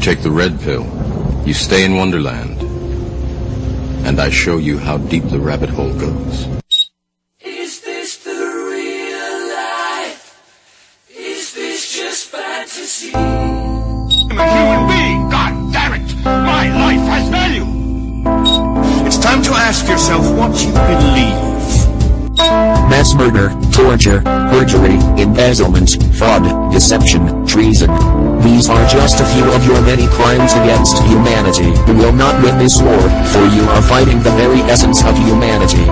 Take the red pill. You stay in Wonderland. And I show you how deep the rabbit hole goes. Is this the real life? Is this just fantasy? I'm a human being, god damn it! My life has value! It's time to ask yourself what you believe. Mass murder, torture, perjury, embezzlement, fraud, deception, treason. These are just a few of your many crimes against humanity. You will not win this war, for you are fighting the very essence of humanity.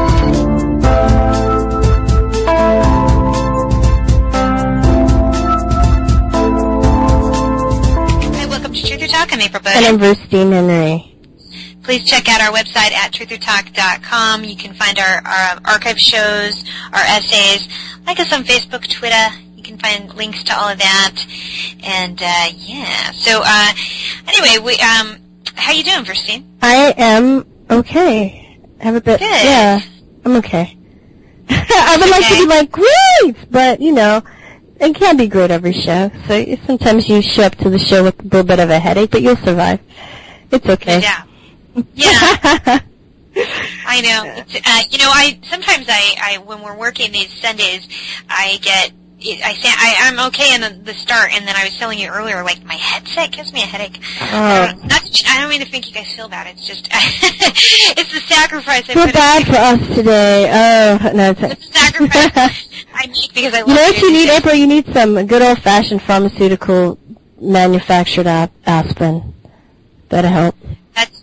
Hi, welcome to Truth or Talk. I'm April Bud. And I'm Virstyne Henry. Please check out our website at truthertalk.com. You can find our archive shows, our essays. Like us on Facebook, Twitter. You can find links to all of that. And, yeah. So, anyway, how you doing, Virstyne? I am okay. I have a bit, Good. yeah, I'm okay. I would like to be like, great! But, you know, it can't be great every show. So sometimes you show up to the show with a little bit of a headache, but you'll survive. It's okay. Yeah. Yeah. I know. It's, you know, sometimes when we're working these Sundays, I'm okay in the start, and then I was telling you earlier, like, my headset gives me a headache. I don't mean to think you guys feel bad. It's just, it's the sacrifice I feel put bad for us today. Oh, no. It's the sacrifice I make because I love you know what you need, April? You need some good old-fashioned pharmaceutical manufactured aspirin. That'll help.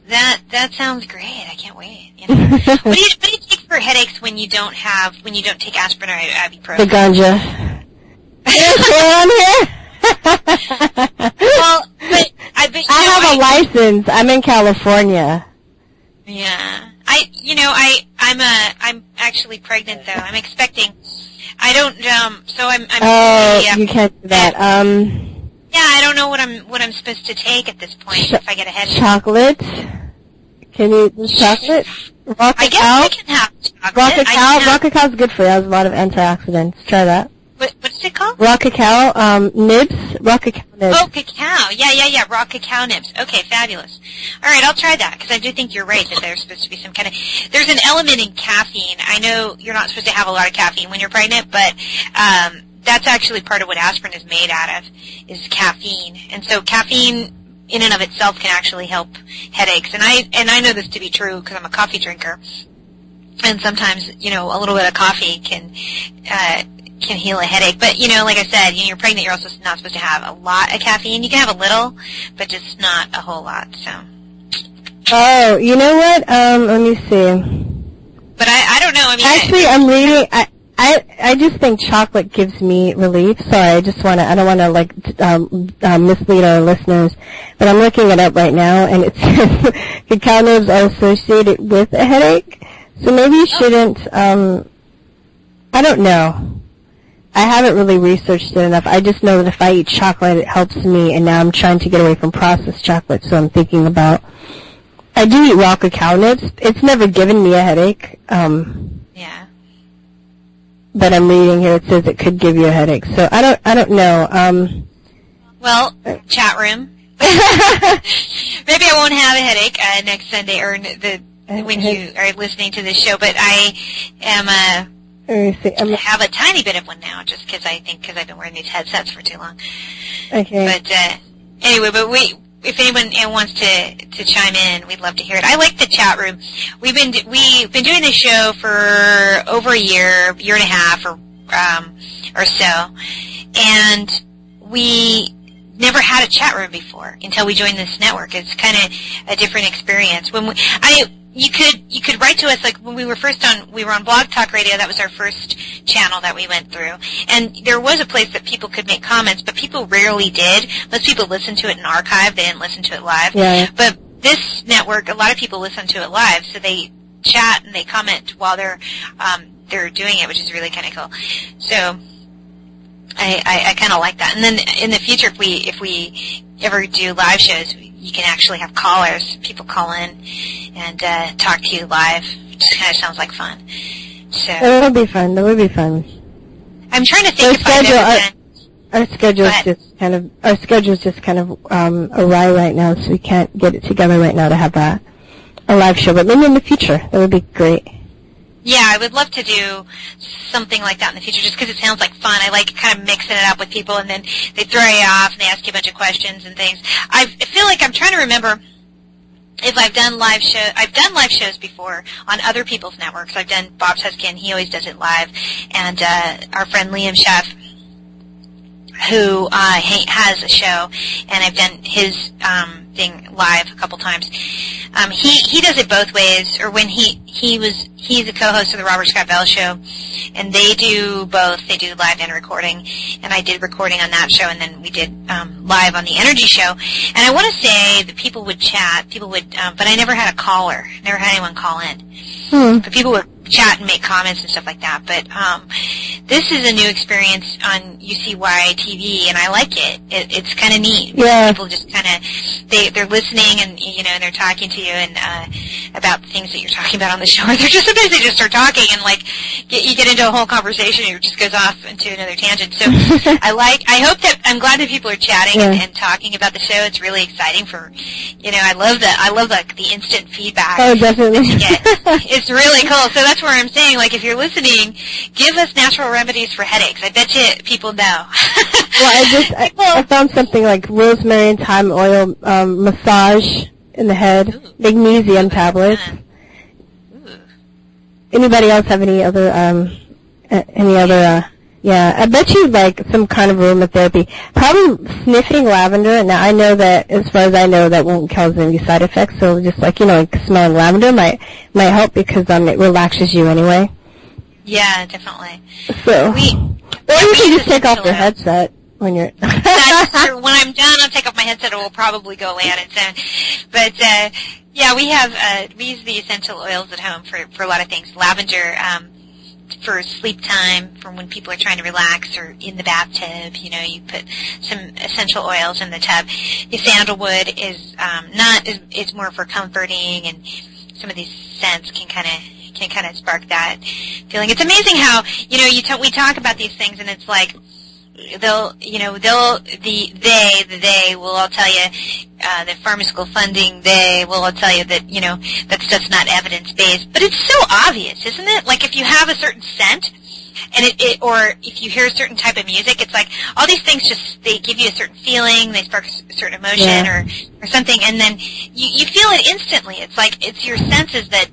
That sounds great. I can't wait. You know? what do you take for headaches when you don't take aspirin or ibuprofen? The ganja. Well, but I have a license. I'm in California. Yeah. I'm actually pregnant though. I'm expecting. I don't so I'm yeah. You can't do that. Yeah, I don't know what I'm supposed to take at this point if I get a headache. Chocolate? Can you eat chocolate? I guess I can have chocolate. Raw cacao's good for you. It has a lot of antioxidants. Try that. What's it called? Raw cacao, nibs. Raw cacao nibs. Oh, cacao. Yeah. Raw cacao nibs. Okay, fabulous. All right, I'll try that because I do think you're right that there's supposed to be some kind of. There's an element in caffeine. I know you're not supposed to have a lot of caffeine when you're pregnant, but that's actually part of what aspirin is made out of is caffeine, and so caffeine in and of itself can actually help headaches. And I know this to be true because I'm a coffee drinker, and sometimes a little bit of coffee can heal a headache. But like I said, when you're pregnant, you're also not supposed to have a lot of caffeine. You can have a little, but just not a whole lot. So. Oh, you know what? Let me see. But I don't know. I mean, actually, I'm reading. I just think chocolate gives me relief. Sorry, I don't want to mislead our listeners, but I'm looking it up right now, and it says cacao nibs are associated with a headache. So maybe you shouldn't. I don't know. I haven't really researched it enough. I just know that if I eat chocolate, it helps me, and now I'm trying to get away from processed chocolate, so I'm thinking about. I do eat raw cacao nibs. It's never given me a headache. Yeah. But I'm reading here, it says it could give you a headache. So I don't know. Well, chat room. Maybe I won't have a headache next Sunday or when you are listening to this show, but I am I have a tiny bit of one now, just because I've been wearing these headsets for too long. Okay. But anyway, if anyone wants to chime in, we'd love to hear it. I like the chat room. We've been doing this show for over a year and a half or so, and we never had a chat room before until we joined this network. It's kind of a different experience. You could write to us, like when we were on Blog Talk Radio. That was our first channel that we went through, and there was a place that people could make comments, but people rarely did. Most people listened to it in archive; they didn't listen to it live. Yeah. But this network, a lot of people listen to it live, so they chat and they comment while they're doing it, which is really kind of cool. So I kind of like that. And then in the future, if we ever do live shows, you can actually have callers. People call in and talk to you live. It just kind of sounds like fun. So that would be fun. I'm trying to think if I've ever done. Our schedule's just kind of awry right now, so we can't get it together right now to have a live show. But maybe in the future, that would be great. Yeah, I would love to do something like that in the future, just because it sounds like fun. I like kind of mixing it up with people, and then they throw you off and they ask you a bunch of questions and things. I feel like I'm trying to remember if I've done live show. I've done live shows before on other people's networks. I've done Bob Tuskin; he always does it live, and our friend Liam Sheff, who has a show, and I've done his thing live a couple times. He does it both ways, or when he's a co-host of the Robert Scott Bell Show, and they do both. They do live and recording, and I did recording on that show, and then we did live on the Energy Show. And I want to say that people would chat, but I never had a caller, never had anyone call in. But people would chat and make comments and stuff like that. But this is a new experience on UCY TV, and I like it. It's kind of neat. Yeah. People just kind of they're listening, and and they're talking to you and about the things that you're talking about on the show. Or they're just sometimes they just start talking and you get into a whole conversation, and it just goes off into another tangent. So I'm glad that people are chatting and talking about the show. It's really exciting for I love the instant feedback. Oh, definitely. It's really cool. So that's where I'm saying, if you're listening, give us natural remedies for headaches. I bet you people know. Well, I found something like rosemary and thyme oil massage in the head, magnesium tablets. Anybody else have any other yeah, I bet you some kind of aromatherapy. Probably sniffing lavender. Now I know that, as far as I know, that won't cause any side effects. So just smelling lavender might help because it relaxes you anyway. Yeah, definitely. So, or you can just take off your headset when you're. That's true. When I'm done, I'll take off my headset. It will probably go away on its own. But yeah, we use the essential oils at home for a lot of things. Lavender. For sleep time, for when people are trying to relax, or in the bathtub, you put some essential oils in the tub. The sandalwood is it's more for comforting, and some of these scents can kind of spark that feeling. It's amazing how we talk about these things, and it's like they will all tell you, the pharmaceutical funding, they will all tell you that, that stuff's not evidence-based. But it's so obvious, isn't it? Like, if you have a certain scent, and or if you hear a certain type of music, it's like, all these things they give you a certain feeling, they spark a certain emotion or something, and then you feel it instantly. It's like, it's your senses that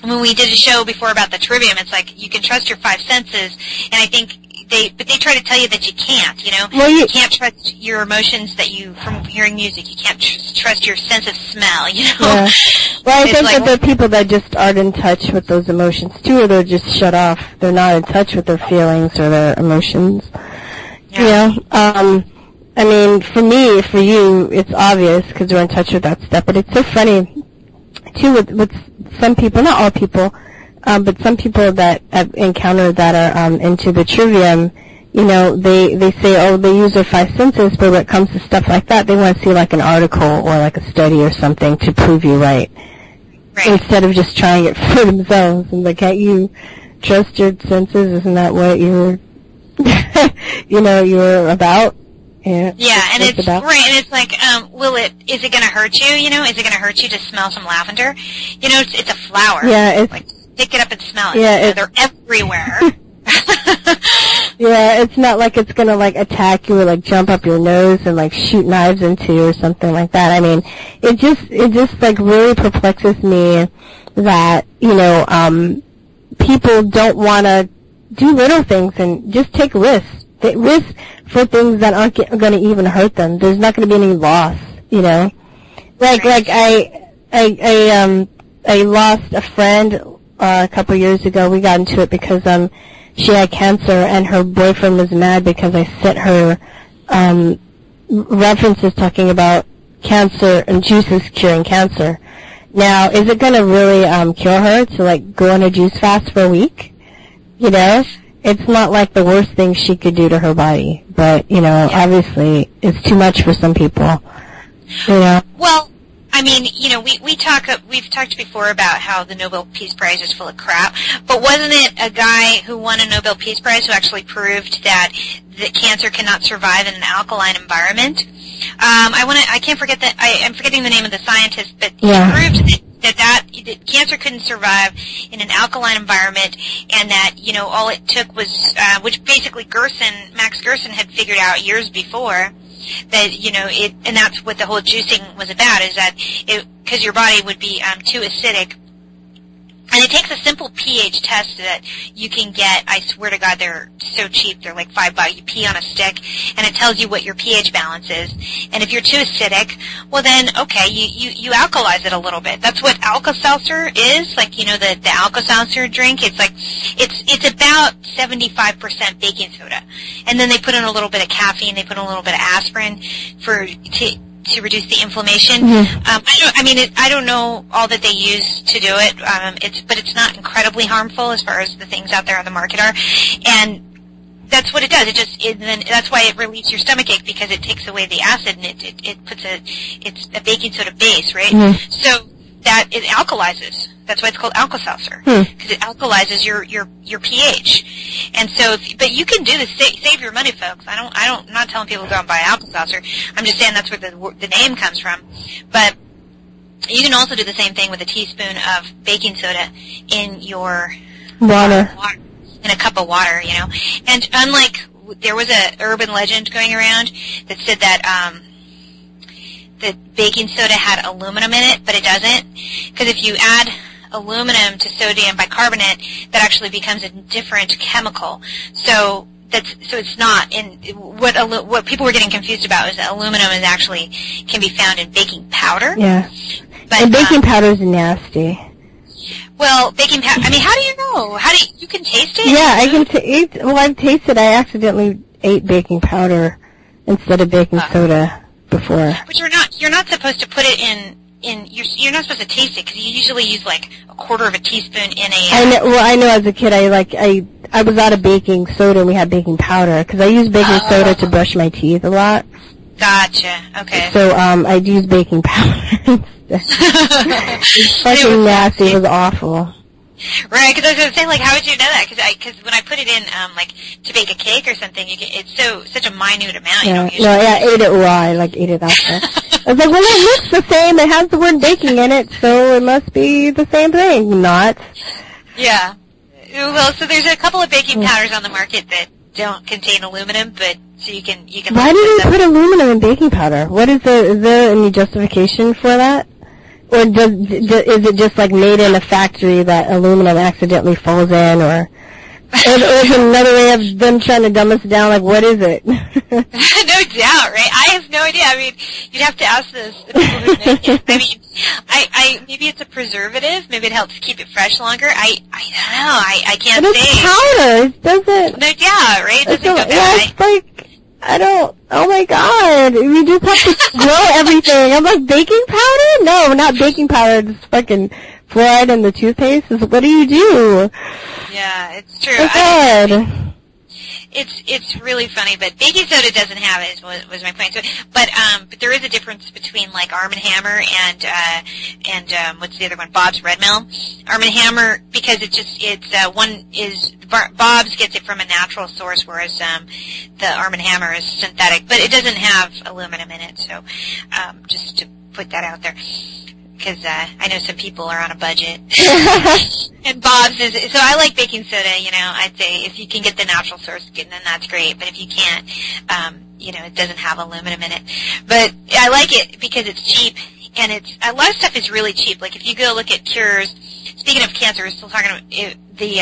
when we did a show before about the trivium, it's like you can trust your five senses, and I think they try to tell you that you can't, Well, you can't trust your emotions from hearing music. You can't trust your sense of smell, Yeah. Well, I think that there are people that just aren't in touch with those emotions too, or they're just shut off. They're not in touch with their feelings or their emotions. Yeah. I mean, for me, for you, it's obvious because we're in touch with that stuff. But it's so funny too with some people, not all people, but some people that I've encountered that are into the trivium, they say, they use their five senses, but when it comes to stuff like that, they want to see an article or a study or something to prove you right. Instead of just trying it for themselves. And can't you trust your senses? Isn't that what you're, you're about? Yeah, and it's about. Right, and it's like, is it going to hurt you? Is it going to hurt you to smell some lavender? It's a flower. Yeah, pick it up and smell it. Yeah, they're everywhere. Yeah, it's not like it's gonna attack you or jump up your nose and shoot knives into you or something like that. I mean, it just really perplexes me that people don't want to do little things and just take risks. They risk for things that aren't going to even hurt them. There's not going to be any loss, I lost a friend a couple years ago. We got into it because she had cancer, and her boyfriend was mad because I sent her references talking about cancer and juices curing cancer. Now, is it going to really cure her to go on a juice fast for a week? It's not the worst thing she could do to her body, but obviously it's too much for some people. Well, I mean, we've talked before about how the Nobel Peace Prize is full of crap, but wasn't it a guy who won a Nobel Peace Prize who actually proved that cancer cannot survive in an alkaline environment? I'm forgetting the name of the scientist, but he proved that cancer couldn't survive in an alkaline environment, and that, all it took was, which basically Max Gerson had figured out years before, that, and that's what the whole juicing was about, is that because your body would be too acidic. And it takes a simple pH test that you can get. I swear to God, they're so cheap. They're like $5. You pee on a stick, and it tells you what your pH balance is. And if you're too acidic, well then, okay, you alkalize it a little bit. That's what Alka-Seltzer is. Like, the Alka-Seltzer drink. It's like, it's about 75% baking soda. And then they put in a little bit of caffeine. They put in a little bit of aspirin to reduce the inflammation. Mm-hmm. I don't know all that they use to do it. But it's not incredibly harmful as far as the things out there on the market are. And that's what it does. That's why it relieves your stomach ache, because it takes away the acid, and it's a baking soda base, right? Mm-hmm. So that it alkalizes. That's why it's called Alka-Seltzer, because it alkalizes your pH. And so, but you can do this. Save your money, folks. I'm not telling people to go and buy Alka-Seltzer. I'm just saying that's where the name comes from. But you can also do the same thing with a teaspoon of baking soda in your water, in a cup of water, And unlike, there was a urban legend going around that said that that baking soda had aluminum in it, but it doesn't, because if you add aluminum to sodium bicarbonate, that actually becomes a different chemical. So it's not. And what people were getting confused about is that aluminum can be found in baking powder. Yeah. But, and baking powder is nasty. Well, baking powder. I mean, how do you know? You can taste it? Yeah, I can taste. Well, I've tasted. I accidentally ate baking powder instead of baking soda before. But you're not supposed to put it in. You're not supposed to taste it, because you usually use like a quarter of a teaspoon in a. I know. As a kid, I was out of baking soda, and we had baking powder, because I used baking soda to brush my teeth a lot. Gotcha. Okay. So I'd use baking powder. It's fucking nasty. It was awful. Right, because I was going to say, like, how would you know that? Because when I put it in, like, to bake a cake or something, it's such a minute amount. Yeah. I ate it raw. I ate it after. I was like, well, it looks the same. It has the word baking in it, so it must be the same thing. Not. Yeah. Well, so there's a couple of baking powders on the market that don't contain aluminum, but so you can. Why do they put aluminum in baking powder? Is there any justification for that? Or is it just like made in a factory that aluminum accidentally falls in, or is another way of them trying to dumb us down? Like, what is it? No doubt, right? I have no idea. I mean, you'd have to ask the people who make it. I mean, maybe it's a preservative. Maybe it helps keep it fresh longer. I don't know. I can't say. But it's powder. It doesn't. No doubt, right? It doesn't go bad. Yeah, it's like. Oh my God, we just have to grow everything. I'm like, baking powder? No, not baking powder, it's fucking fluoride in the toothpaste. What do you do? Yeah, it's true. It's really funny, but baking soda doesn't have it, was my point. So, but there is a difference between like Arm & Hammer and what's the other one? Bob's Red Mill. Arm & Hammer, because one is Bob's gets it from a natural source, whereas the Arm & Hammer is synthetic, but it doesn't have aluminum in it. So just to put that out there, because I know some people are on a budget. And Bob's so I like baking soda, I'd say if you can get the natural source, then that's great. But if you can't, it doesn't have aluminum in it. But I like it because it's cheap, and a lot of stuff is really cheap. Like if you go look at cures, speaking of cancer, we're still talking about the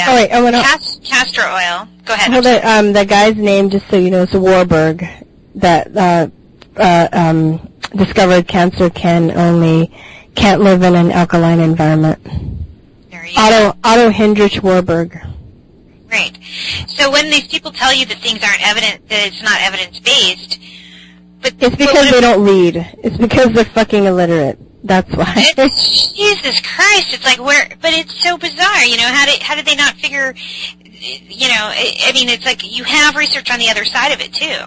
castor oil. Go ahead. Well, the guy's name, just so you know, is Warburg, that discovered cancer can't live in an alkaline environment. Otto Hendrich Warburg. Right. So when these people tell you that things aren't that it's not evidence-based, but it's because they don't read. It's because they're fucking illiterate. That's why. Jesus Christ! It's like but it's so bizarre. How did they not figure? I mean, it's like you have research on the other side of it too.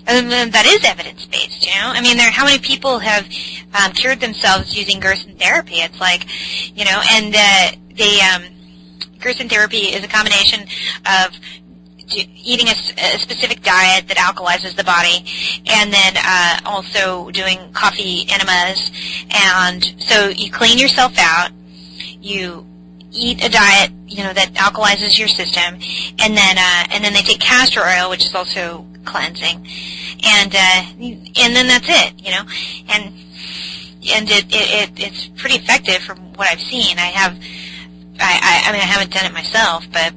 And then that is evidence-based, you know? I mean, how many people have cured themselves using Gerson therapy? It's like, you know, and Gerson therapy is a combination of eating a specific diet that alkalizes the body, and then also doing coffee enemas. And so you clean yourself out, you eat a diet, you know, that alkalizes your system, and then they take castor oil, which is also cleansing, and then that's it, you know, and it's pretty effective from what I've seen. I mean, I haven't done it myself, but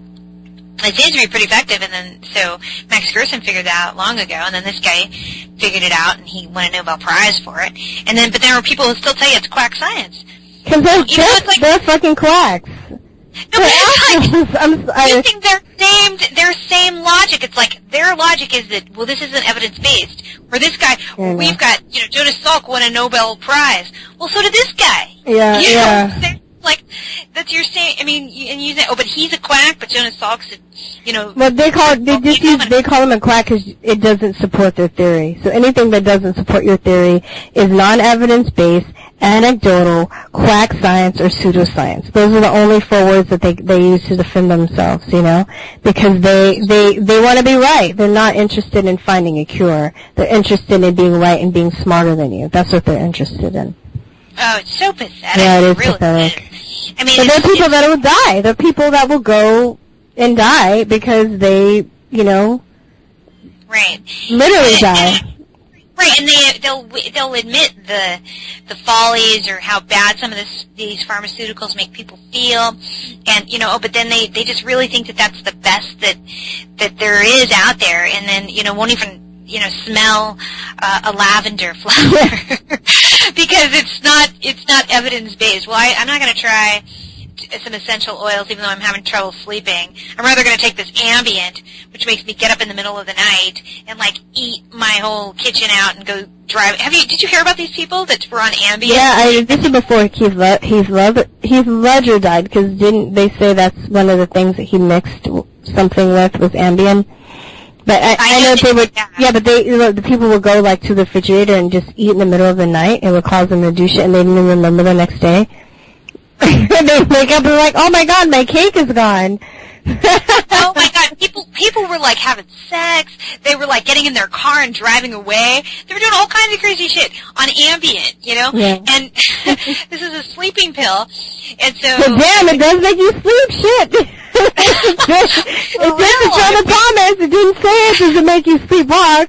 it seems to be pretty effective. And then so Max Gerson figured that out long ago, and then this guy figured it out, and he won a Nobel Prize for it. And then, but there are people who still tell you it's quack science. Because they're fucking quacks. No, but it's like, using their same logic. It's like, their logic is that, well, this isn't evidence-based. Or this guy, we've got, you know, Jonas Salk won a Nobel Prize. Well, so did this guy. Yeah, you yeah. know, like, that's your same, I mean, and you say, oh, but he's a quack, but Jonas Salk's, you know. Well, they call him a quack because it doesn't support their theory. So anything that doesn't support your theory is non-evidence-based, anecdotal, quack science, or pseudoscience. Those are the only 4 words that they use to defend themselves, you know, because they want to be right. They're not interested in finding a cure. They're interested in being right and being smarter than you. That's what they're interested in. Oh, it's so pathetic. Yeah, it is really pathetic. I mean, but there are people that will die. There are people that will go and die because they, you know, right, literally die. Right, and they'll admit the follies or how bad some of these pharmaceuticals make people feel, and you know, but then they just really think that that's the best that there is out there, and then, you know, won't even, you know, smell a lavender flower because it's not evidence based. Well, I'm not going to try some essential oils even though I'm having trouble sleeping. I'm rather going to take this Ambient, which makes me get up in the middle of the night and like eat my whole kitchen out and go drive. Did you hear about these people that were on Ambient? Yeah, this is before Heath Ledger died, because didn't they say that's one of the things that he mixed something with was Ambien? But I know they would, yeah, but the people would go like to the refrigerator and just eat in the middle of the night. It would cause them to do shit, and they didn't even remember the next day. They wake up and they're like, oh my god, my cake is gone. Oh my god, people were like having sex, they were like getting in their car and driving away, they were doing all kinds of crazy shit on Ambient, you know, and this is a sleeping pill, and so... But damn, it does make you sleep, shit! It didn't show the promise, it didn't say it does it make you sleepwalk.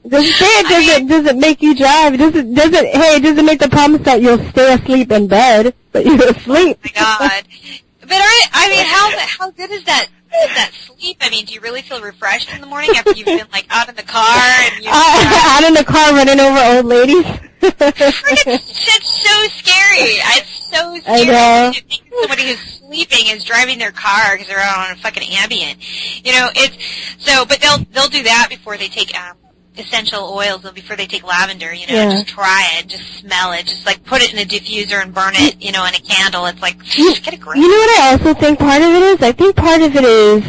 It doesn't say it does it make you drive, it doesn't make the promise that you'll stay asleep in bed, but you're asleep. Oh my god. But I mean, how good is that sleep? I mean, do you really feel refreshed in the morning after you've been like out in the car and you're out in the car running over old ladies? It's so scary. It's so scary. I know. You think somebody who's sleeping is driving their car because they're out on a fucking Ambient. You know, but they'll do that before they take essential oils, before they take lavender, you know, just try it, just smell it, just like put it in a diffuser and burn it, you know, in a candle. It's like, just get a grip. You know what I also think part of it is? I think part of it is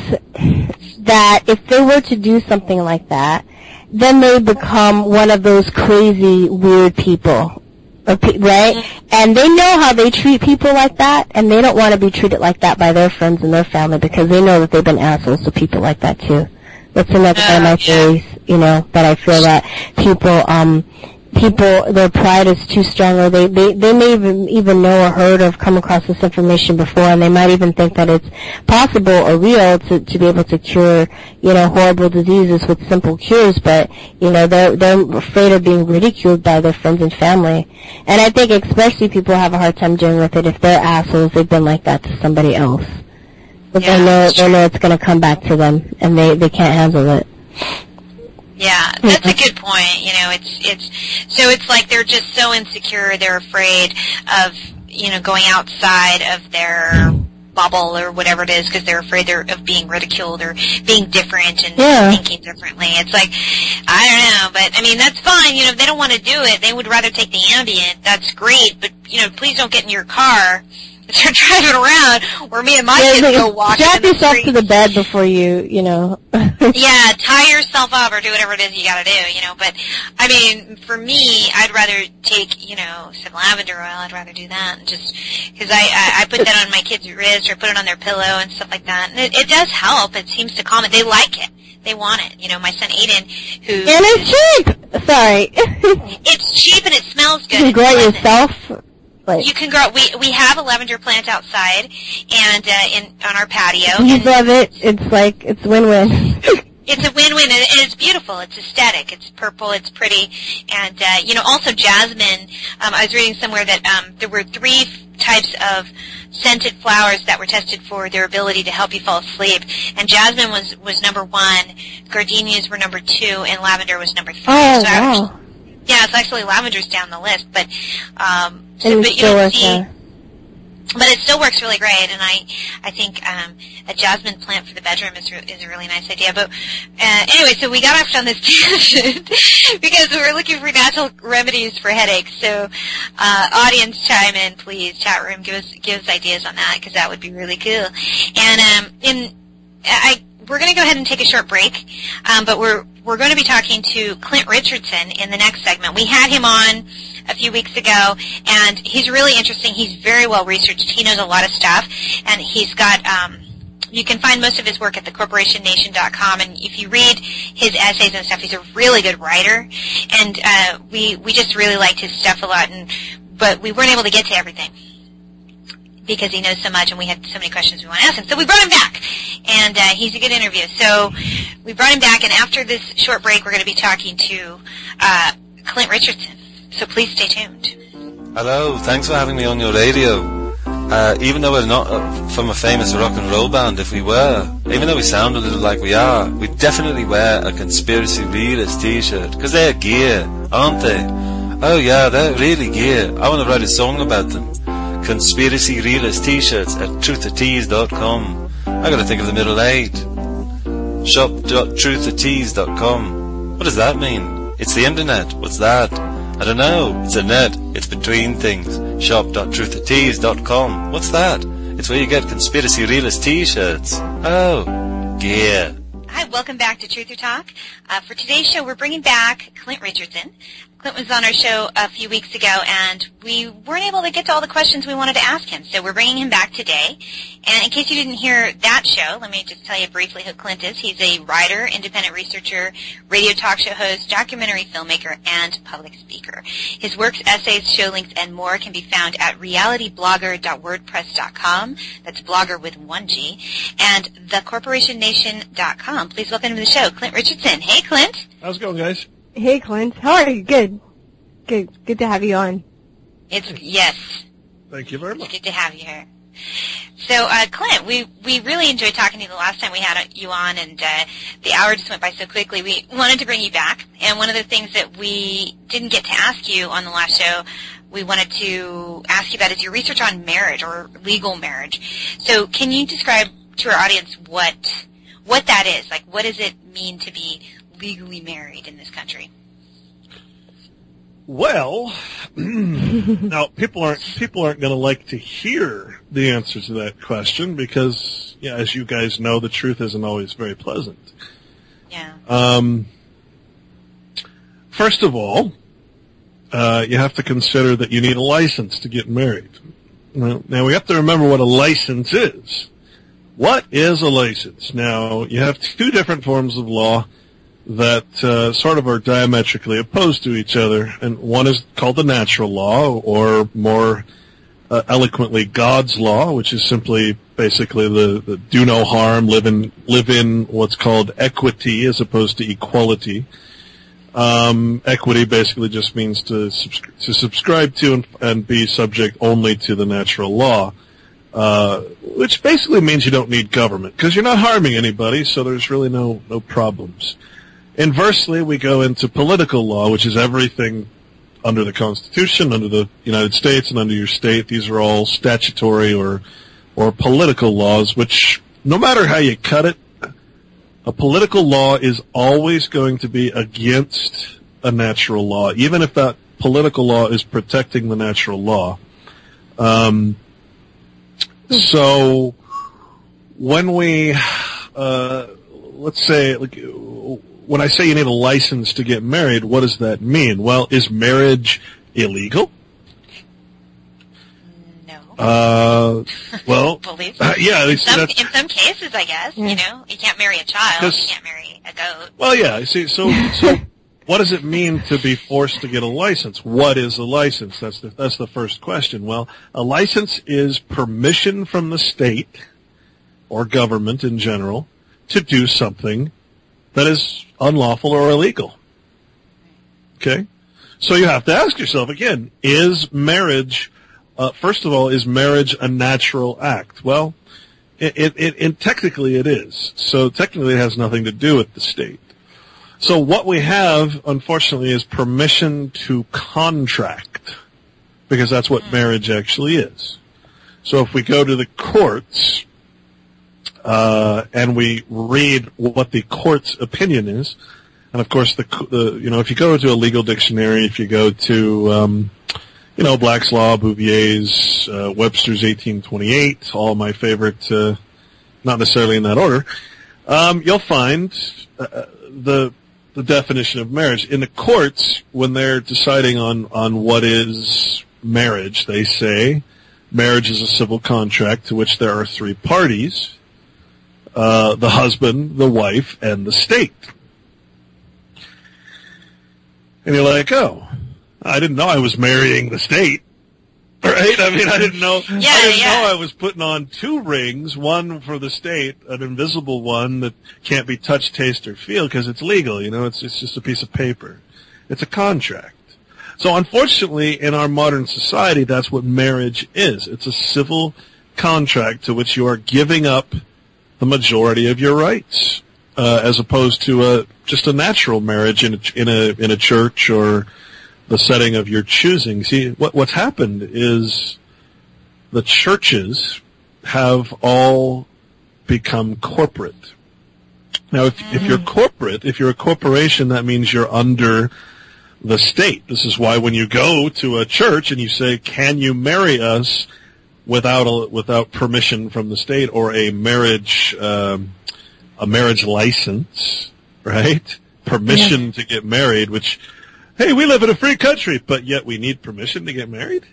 that if they were to do something like that, then they become one of those crazy, weird people, right? And they know how they treat people like that, and they don't want to be treated like that by their friends and their family because they know that they've been assholes to people like that too. That's another one of my theories, you know, that I feel that people, their pride is too strong, or they may even know or heard or come across this information before, and they might even think that it's possible or real to be able to cure, you know, horrible diseases with simple cures, but, you know, they're afraid of being ridiculed by their friends and family. And I think especially people have a hard time dealing with it if they're assholes, they've been like that to somebody else. But they know it's going to come back to them, and they can't handle it. Yeah, that's a good point. You know, it's like they're just so insecure, they're afraid of, you know, going outside of their bubble or whatever it is because they're afraid of being ridiculed or being different and thinking differently. It's like, I don't know, but I mean, that's fine. You know, if they don't want to do it, they would rather take the Ambient. That's great, but, you know, please don't get in your car start driving around, or me and my kids go walking strap in the yourself street. to the bed before you know. Yeah, tie yourself up or do whatever it is you gotta do, you know. But, I mean, for me, I'd rather take, you know, some lavender oil. I'd rather do that. And just, because I put that on my kids' wrist or put it on their pillow and stuff like that. And it does help. It seems to calm it. They like it. They want it. You know, my son Aiden, who... And it's cheap! Sorry. It's cheap and it smells good. You can grow it yourself. You can grow. We have a lavender plant outside, and on our patio. You love it. It's win-win. It's a win-win, and it's beautiful. It's aesthetic. It's purple. It's pretty, and you know, also jasmine. I was reading somewhere that there were 3 types of scented flowers that were tested for their ability to help you fall asleep, and jasmine was number 1, gardenias were number 2, and lavender was number 3. Oh, so wow. Yeah, it's actually lavender's down the list, but And but it you still don't works, see. yeah. But it still works really great, and I think a jasmine plant for the bedroom is a really nice idea. But anyway, so we got off on this tangent because we were looking for natural remedies for headaches. So audience, chime in, please. Chat room, give us ideas on that, because that would be really cool. And we're going to go ahead and take a short break, but we're going to be talking to Clint Richardson in the next segment. We had him on a few weeks ago, and he's really interesting. He's very well researched. He knows a lot of stuff, and he's got, you can find most of his work at thecorporationnation.com, and if you read his essays and stuff, he's a really good writer, and we just really liked his stuff a lot, but we weren't able to get to everything because he knows so much, and we had so many questions we want to ask him. So we brought him back, and he's a good interview. So we brought him back, and after this short break, we're going to be talking to Clint Richardson. So please stay tuned. Hello, thanks for having me on your radio. Even though we're not from a famous rock and roll band, if we were, even though we sound a little like we are, we definitely wear a Conspiracy Realist t-shirt, because they're gear, aren't they? Oh yeah, they're really gear. I want to write a song about them. Conspiracy Realist t-shirts at truthertees.com. I gotta think of the middle 8. Shop.truthertees.com. What does that mean? It's the internet. What's that? I don't know. It's a net. It's between things. Shop.truthertees.com. What's that? It's where you get Conspiracy Realist t-shirts. Oh, gear. Hi, welcome back to Truth or Talk. For today's show, we're bringing back Clint Richardson. Clint was on our show a few weeks ago, and we weren't able to get to all the questions we wanted to ask him, so we're bringing him back today. And in case you didn't hear that show, let me just tell you briefly who Clint is. He's a writer, independent researcher, radio talk show host, documentary filmmaker, and public speaker. His works, essays, show links, and more can be found at realityblogger.wordpress.com. That's blogger with 1 G. And thecorporationnation.com. Please welcome to the show, Clint Richardson. Hey, Clint. How's it going, guys? Hey, Clint. How are you? Good. Good to have you on. Yes. Thank you very It's much. good to have you here. So, Clint, we really enjoyed talking to you the last time we had you on, and the hour just went by so quickly. We wanted to bring you back, and one of the things that we didn't get to ask you on the last show, we wanted to ask you about is your research on marriage or legal marriage. So, can you describe to our audience what that is? Like, what does it mean to be legally married in this country? Well, now people aren't going to like to hear the answer to that question because, yeah, as you guys know, the truth isn't always very pleasant. Yeah. First of all, you have to consider that you need a license to get married. Now we have to remember what a license is. What is a license? Now, you have 2 different forms of law that sort of are diametrically opposed to each other, and one is called the natural law, or more eloquently, God's law, which is simply basically the do no harm, live in what's called equity as opposed to equality. Equity basically just means to subscribe to and be subject only to the natural law, which basically means you don't need government because you're not harming anybody, so there's really no problems. Inversely, we go into political law, which is everything under the Constitution, under the United States, and under your state. These are all statutory or political laws, which no matter how you cut it, a political law is always going to be against a natural law, even if that political law is protecting the natural law. So when we, let's say, like, when I say you need a license to get married, what does that mean? Well, is marriage illegal? No. Well, yeah. In some cases, I guess, you know, you can't marry a child, you can't marry a goat. Well, yeah, see, so what does it mean to be forced to get a license? What is a license? That's the first question. Well, a license is permission from the state or government in general to do something that is unlawful or illegal. Okay? So you have to ask yourself again, is marriage, first of all, is marriage a natural act? Well, it technically it is. So technically it has nothing to do with the state. So what we have, unfortunately, is permission to contract, because that's what marriage actually is. So if we go to the courts, and we read what the court's opinion is, and of course you know, if you go to a legal dictionary, if you go to, you know, Black's Law, Bouvier's, Webster's 1828, all my favorite, not necessarily in that order, you'll find the definition of marriage. In the courts, when they're deciding on what is marriage, they say marriage is a civil contract to which there are three parties, the husband, the wife, and the state. And you're like, oh, I didn't know I was marrying the state. Right? I mean, I didn't know I was putting on two rings, one for the state, an invisible one that can't be touched, taste, or feel because it's legal. You know, it's just a piece of paper. It's a contract. So unfortunately, in our modern society, that's what marriage is. It's a civil contract to which you are giving up the majority of your rights, as opposed to just a natural marriage in a church or the setting of your choosing. See, what's happened is the churches have all become corporate. Now, if you're corporate, if you're a corporation, that means you're under the state. This is why when you go to a church and you say, "Can you marry us?" without permission from the state or a marriage license, right? Permission to get married, which, hey, we live in a free country, but yet we need permission to get married.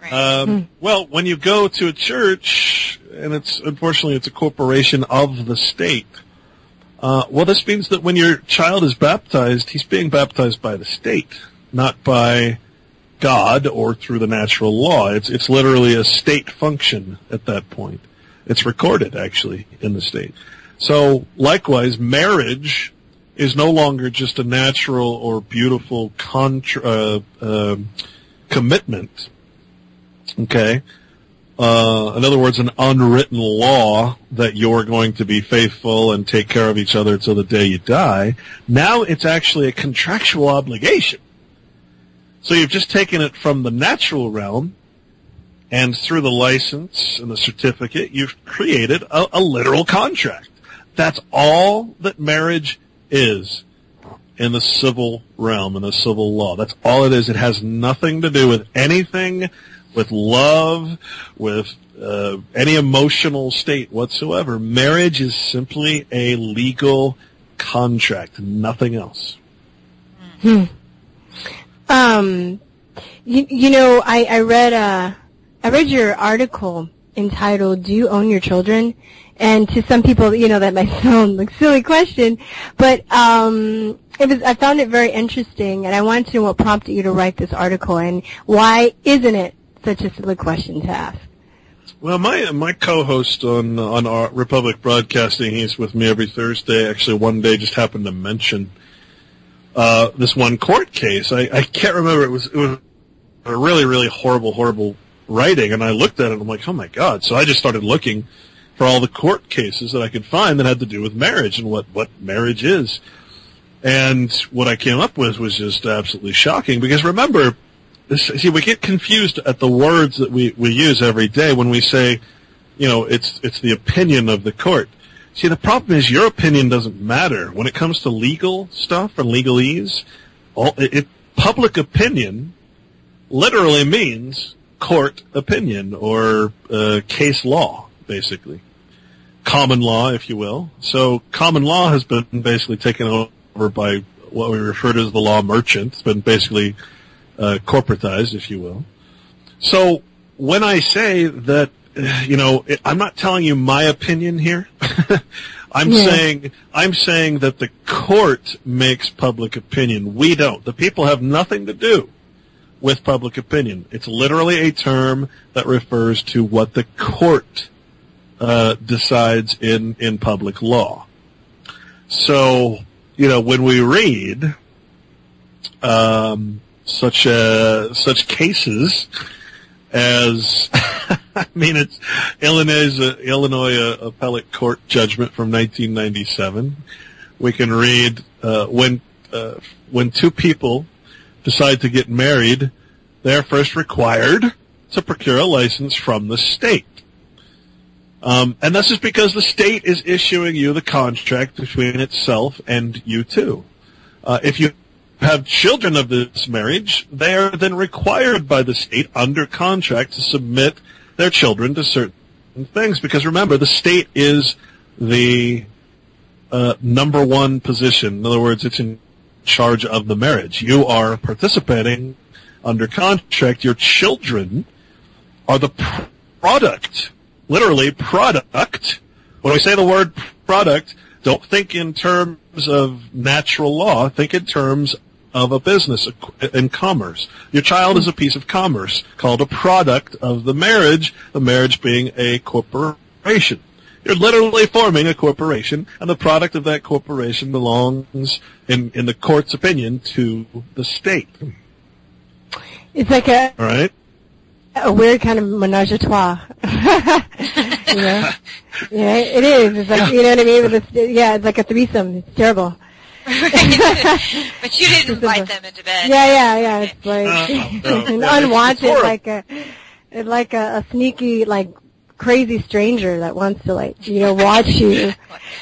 Right. Well, when you go to a church, and unfortunately it's a corporation of the state, well, this means that when your child is baptized, he's being baptized by the state, not by God or through the natural law. It's literally a state function at that point. It's recorded, actually, in the state. So, likewise, marriage is no longer just a natural or beautiful commitment. Okay? In other words, an unwritten law that you're going to be faithful and take care of each other till the day you die. Now it's actually a contractual obligation. So you've just taken it from the natural realm, and through the license and the certificate, you've created a literal contract. That's all that marriage is in the civil realm, in the civil law. That's all it is. It has nothing to do with anything, with love, with any emotional state whatsoever. Marriage is simply a legal contract, nothing else. You know, I read your article entitled "Do You Own Your Children?" And to some people, you know, that might sound like a silly question, but I found it very interesting, and I wanted to know what prompted you to write this article, and why isn't it such a silly question to ask? Well, my co-host on our Republic Broadcasting, he's with me every Thursday. Actually, one day just happened to mention this one court case. I can't remember. It was a really, really horrible writing, and I looked at it and I'm like, oh my God. So I just started looking for all the court cases that I could find that had to do with marriage and what marriage is. And what I came up with was just absolutely shocking, because remember, we get confused at the words that we use every day when we say, you know, it's the opinion of the court. See, the problem is your opinion doesn't matter. When it comes to legal stuff and legalese, public opinion literally means court opinion or case law, basically. Common law, if you will. So common law has been basically taken over by what we refer to as the law merchant. It's been basically corporatized, if you will. So when I say that, I'm not telling you my opinion here. I'm saying that the court makes public opinion. We don't. The people have nothing to do with public opinion. It's literally a term that refers to what the court decides in public law. So, when we read such cases as it's Illinois appellate court judgment from 1997. We can read when two people decide to get married, they're first required to procure a license from the state. And this is because the state is issuing you the contract between itself and you two. If you have children of this marriage, they are then required by the state under contract to submit their children to certain things. Because remember, the state is the number one position. In other words, it's in charge of the marriage. You are participating under contract. Your children are the product, literally product. When I say the word product, don't think in terms of natural law. Think in terms of a business in commerce. Your child is a piece of commerce called a product of the marriage being a corporation. You're literally forming a corporation, and the product of that corporation belongs, in the court's opinion, to the state. It's like all right? A weird kind of menage a trois. Yeah, it is. It's like, you know what I mean? It's like a threesome. It's terrible. But you didn't invite them into bed. Yeah. It's like unwanted, it's like a sneaky, crazy stranger that wants to, watch you.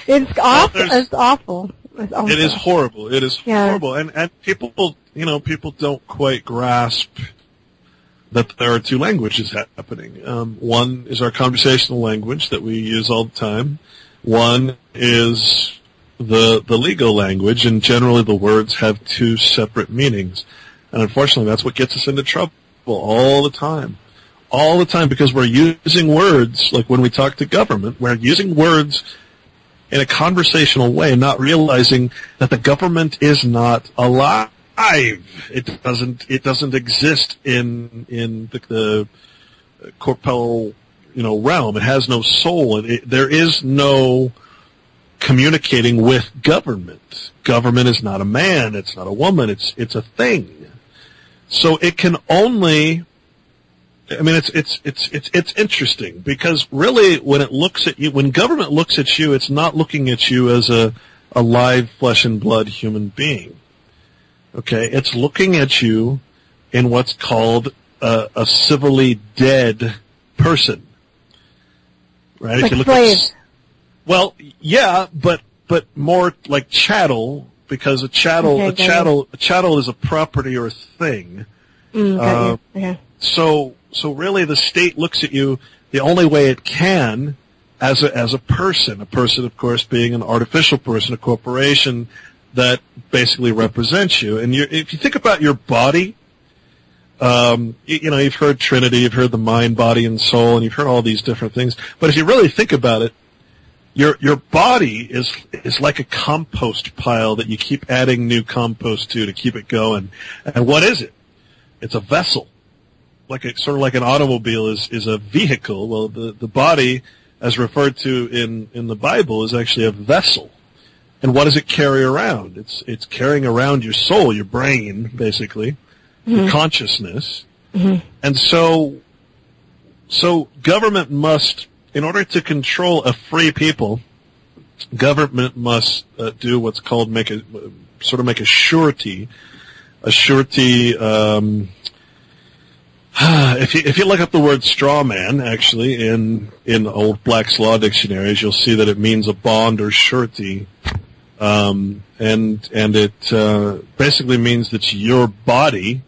It's awful. It's awful. It's awful. It is horrible. It is horrible. And people don't quite grasp that there are two languages happening. One is our conversational language that we use all the time. One is the legal language, and generally the words have two separate meanings. And unfortunately, that's what gets us into trouble all the time. All the time, because we're using words, like when we talk to government, we're using words in a conversational way, not realizing that the government is not alive. It doesn't exist in the corporeal, realm. It has no soul, and there is no communicating with government. Government is not a man. It's not a woman. It's a thing. So it can only. It's interesting because really, when it looks at you, when government looks at you, it's not looking at you as a live flesh and blood human being. Okay, it's looking at you in what's called a civilly dead person. Right? Like slaves. Well, yeah, but more like chattel, because a chattel is a property or a thing. So really, the state looks at you the only way it can as a person. A person, of course, being an artificial person, a corporation that basically represents you. And if you think about your body, you've heard Trinity, you've heard the mind, body, and soul, and you've heard all these different things. But if you really think about it, your body is like a compost pile that you keep adding new compost to keep it going. And what is it? It's a vessel. Sort of like an automobile is a vehicle. Well, the body, as referred to in the Bible, is actually a vessel. And what does it carry around? It's carrying around your soul, your brain, basically, your consciousness. Mm-hmm. And so government must, in order to control a free people, government must do what's called make a surety. A surety. If you look up the word straw man, actually, in old Black's Law dictionaries, you'll see that it means a bond or surety. And it basically means that your body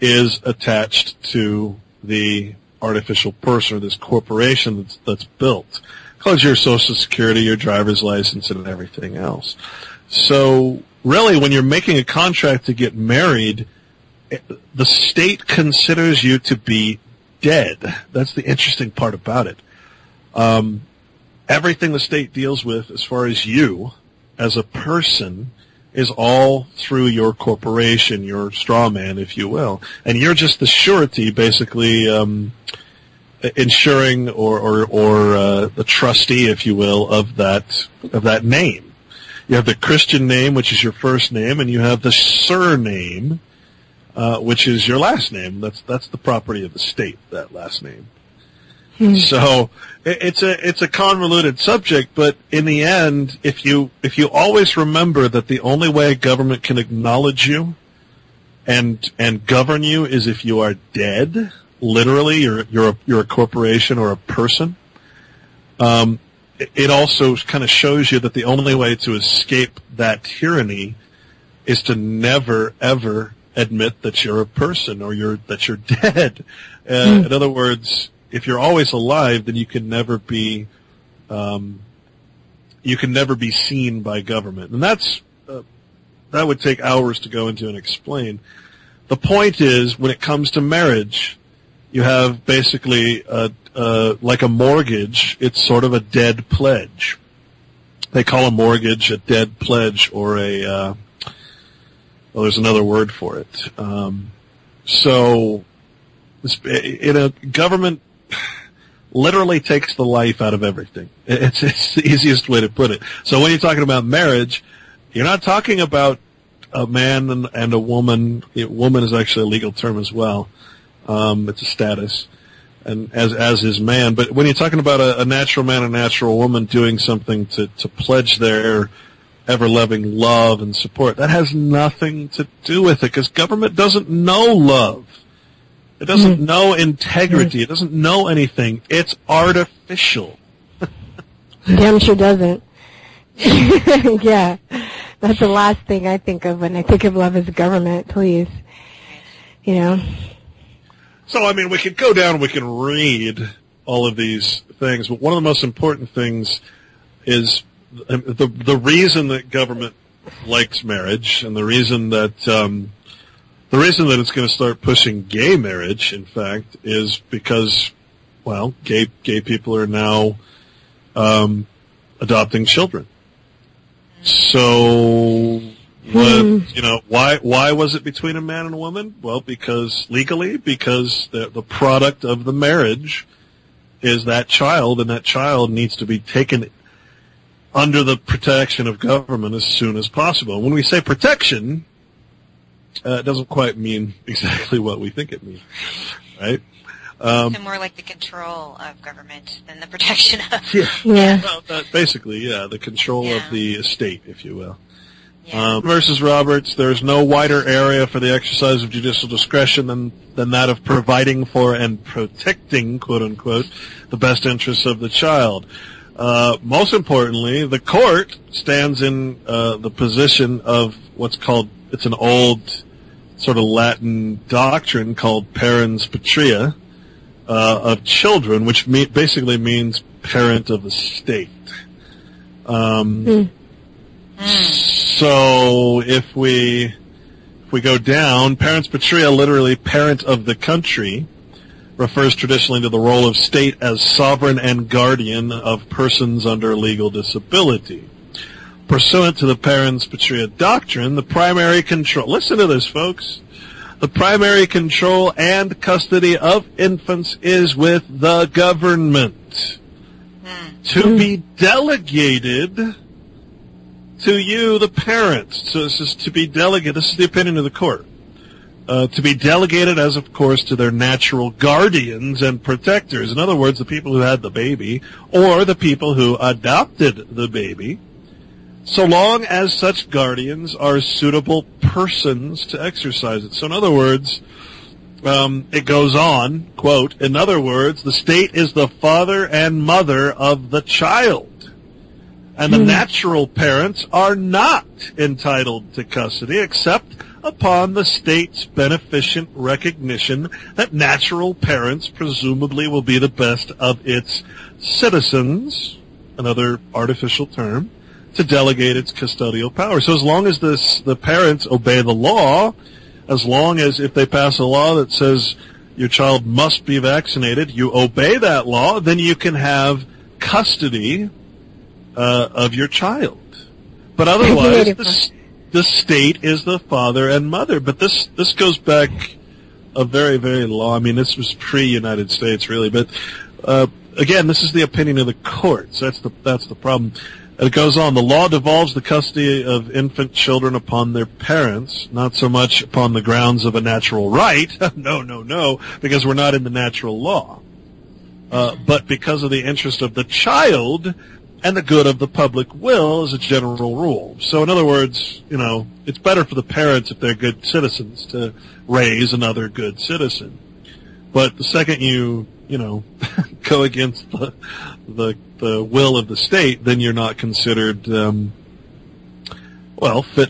is attached to the artificial person or this corporation that's built. Includes your Social Security, your driver's license, and everything else. So really, when you're making a contract to get married, the state considers you to be dead. That's the interesting part about it. Everything the state deals with as far as you as a person is all through your corporation, your straw man, if you will. And you're just the surety, basically, ensuring or the trustee, if you will, of that name. You have the Christian name, which is your first name, and you have the surname, which is your last name. That's the property of the state, that last name. So it's a convoluted subject, but in the end, if you always remember that the only way government can acknowledge you and govern you is if you are dead, literally, you're a corporation or a person. It also kind of shows you that the only way to escape that tyranny is to never ever admit that you're a person or that you're dead. In other words, if you're always alive, then you can never be seen by government, and that would take hours to go into and explain. The point is, when it comes to marriage, you have basically like a mortgage. It's sort of a dead pledge. They call a mortgage a dead pledge, or there's another word for it. So, government literally takes the life out of everything. It's the easiest way to put it. So when you're talking about marriage, you're not talking about a man and a woman. Woman is actually a legal term as well. It's a status, and as is man. But when you're talking about a natural man and a natural woman doing something to pledge their ever-loving love and support, that has nothing to do with it, because government doesn't know love. It doesn't know integrity. It doesn't know anything. It's artificial. Damn sure doesn't. Yeah. That's the last thing I think of when I think of love as government, please. You know? So, I mean, we could go down, we can read all of these things, but one of the most important things is the reason that government likes marriage, and the reason that it's going to start pushing gay marriage, in fact, is because, well, gay people are now adopting children. So, why was it between a man and a woman? Well, because the product of the marriage is that child, and that child needs to be taken under the protection of government as soon as possible. When we say protection, it doesn't quite mean exactly what we think it means, right? So more like the control of government than the protection of. Yeah. Well, basically, the control of the estate, if you will. Yeah. Versus Roberts, there's no wider area for the exercise of judicial discretion than that of providing for and protecting, quote unquote, the best interests of the child. Most importantly, the court stands in the position of what's called, it's an old sort of Latin doctrine called parens patria, of children, which basically means parent of the state. So if we go down, parens patria, literally parent of the country, refers traditionally to the role of state as sovereign and guardian of persons under legal disability. Pursuant to the parens patria doctrine, the primary control, listen to this, folks, the primary control and custody of infants is with the government, to be delegated to you, the parents. So this is to be delegated, this is the opinion of the court, to be delegated as, of course, to their natural guardians and protectors. In other words, the people who had the baby or the people who adopted the baby, so long as such guardians are suitable persons to exercise it. So in other words, it goes on, quote, in other words, the state is the father and mother of the child, and the natural parents are not entitled to custody except upon the state's beneficent recognition that natural parents presumably will be the best of its citizens, another artificial term, to delegate its custodial power. So as long as the parents obey the law, as long as if they pass a law that says your child must be vaccinated, you obey that law, then you can have custody of your child. But otherwise, the state is the father and mother. But this goes back a very, very long. I mean, this was pre-United States, really. But again, this is the opinion of the courts. That's the problem. It goes on. The law devolves the custody of infant children upon their parents, not so much upon the grounds of a natural right. No, because we're not in the natural law. But because of the interest of the child and the good of the public will as a general rule. So in other words, it's better for the parents if they're good citizens to raise another good citizen. But the second you go against the will of the state, then you're not considered, fit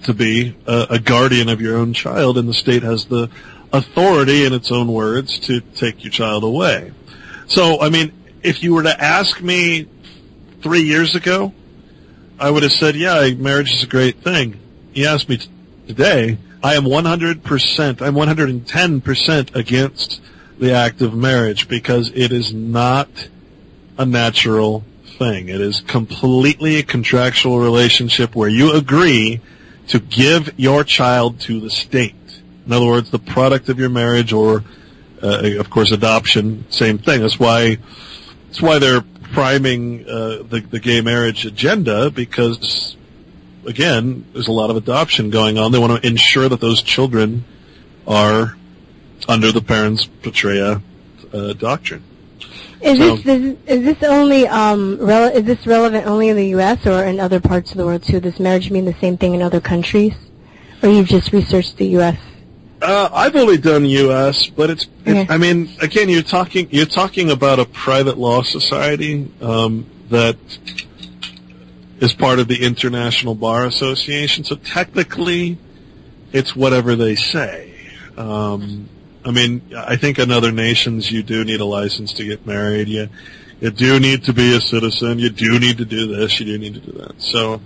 to be a guardian of your own child, and the state has the authority, in its own words, to take your child away. So, I mean, if you were to ask me 3 years ago, I would have said, yeah, marriage is a great thing. You ask me today, I am 110% against the act of marriage because it is not a natural thing. It is completely a contractual relationship where you agree to give your child to the state. In other words, the product of your marriage or, of course, adoption, same thing. That's why they're priming the gay marriage agenda because, again, there's a lot of adoption going on. They want to ensure that those children are under the parents' patria doctrine. Is this only is this relevant only in the U.S. or in other parts of the world too? Does marriage mean the same thing in other countries, or you've just researched the U.S.? I've only done U.S., but it's I mean, again, you're talking about a private law society that is part of the International Bar Association. So technically, it's whatever they say. I mean, I think in other nations you do need a license to get married. You do need to be a citizen. You do need to do this. You do need to do that. So,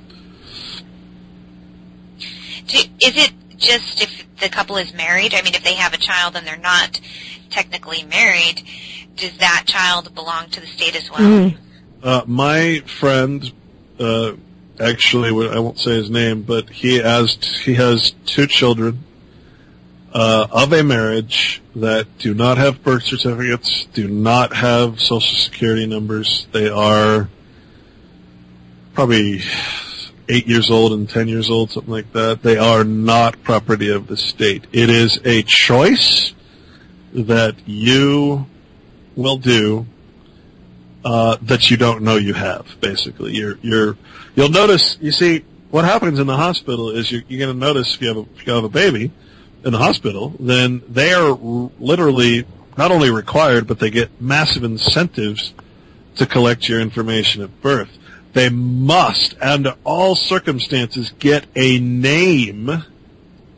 is it just if the couple is married? I mean, if they have a child and they're not technically married, does that child belong to the state as well? My friend, actually, I won't say his name, but he has 2 children. Of a marriage that do not have birth certificates, do not have social security numbers. They are probably 8 years old and 10 years old, something like that. They are not property of the state. It is a choice that you will do that you don't know you have. Basically, you'll notice. You see, what happens in the hospital is you're going to notice if you have a baby in the hospital, then they are literally not only required, but they get massive incentives to collect your information at birth. They must, under all circumstances, get a name, in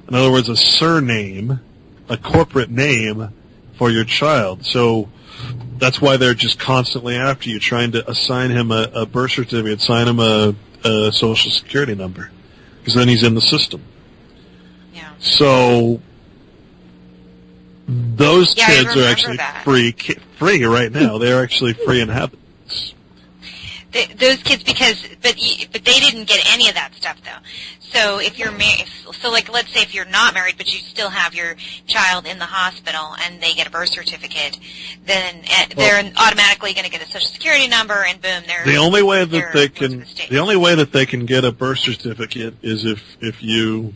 other words, a surname, a corporate name for your child. So that's why they're just constantly after you, trying to assign him a birth certificate, assign him a social security number, because then he's in the system. So those kids are actually free right now. They're actually free inhabitants. Those kids, but they didn't get any of that stuff though. So if you're married, let's say if you're not married, but you still have your child in the hospital and they get a birth certificate, then they're automatically going to get a social security number, and boom, they're the only way that they can get a birth certificate is if you.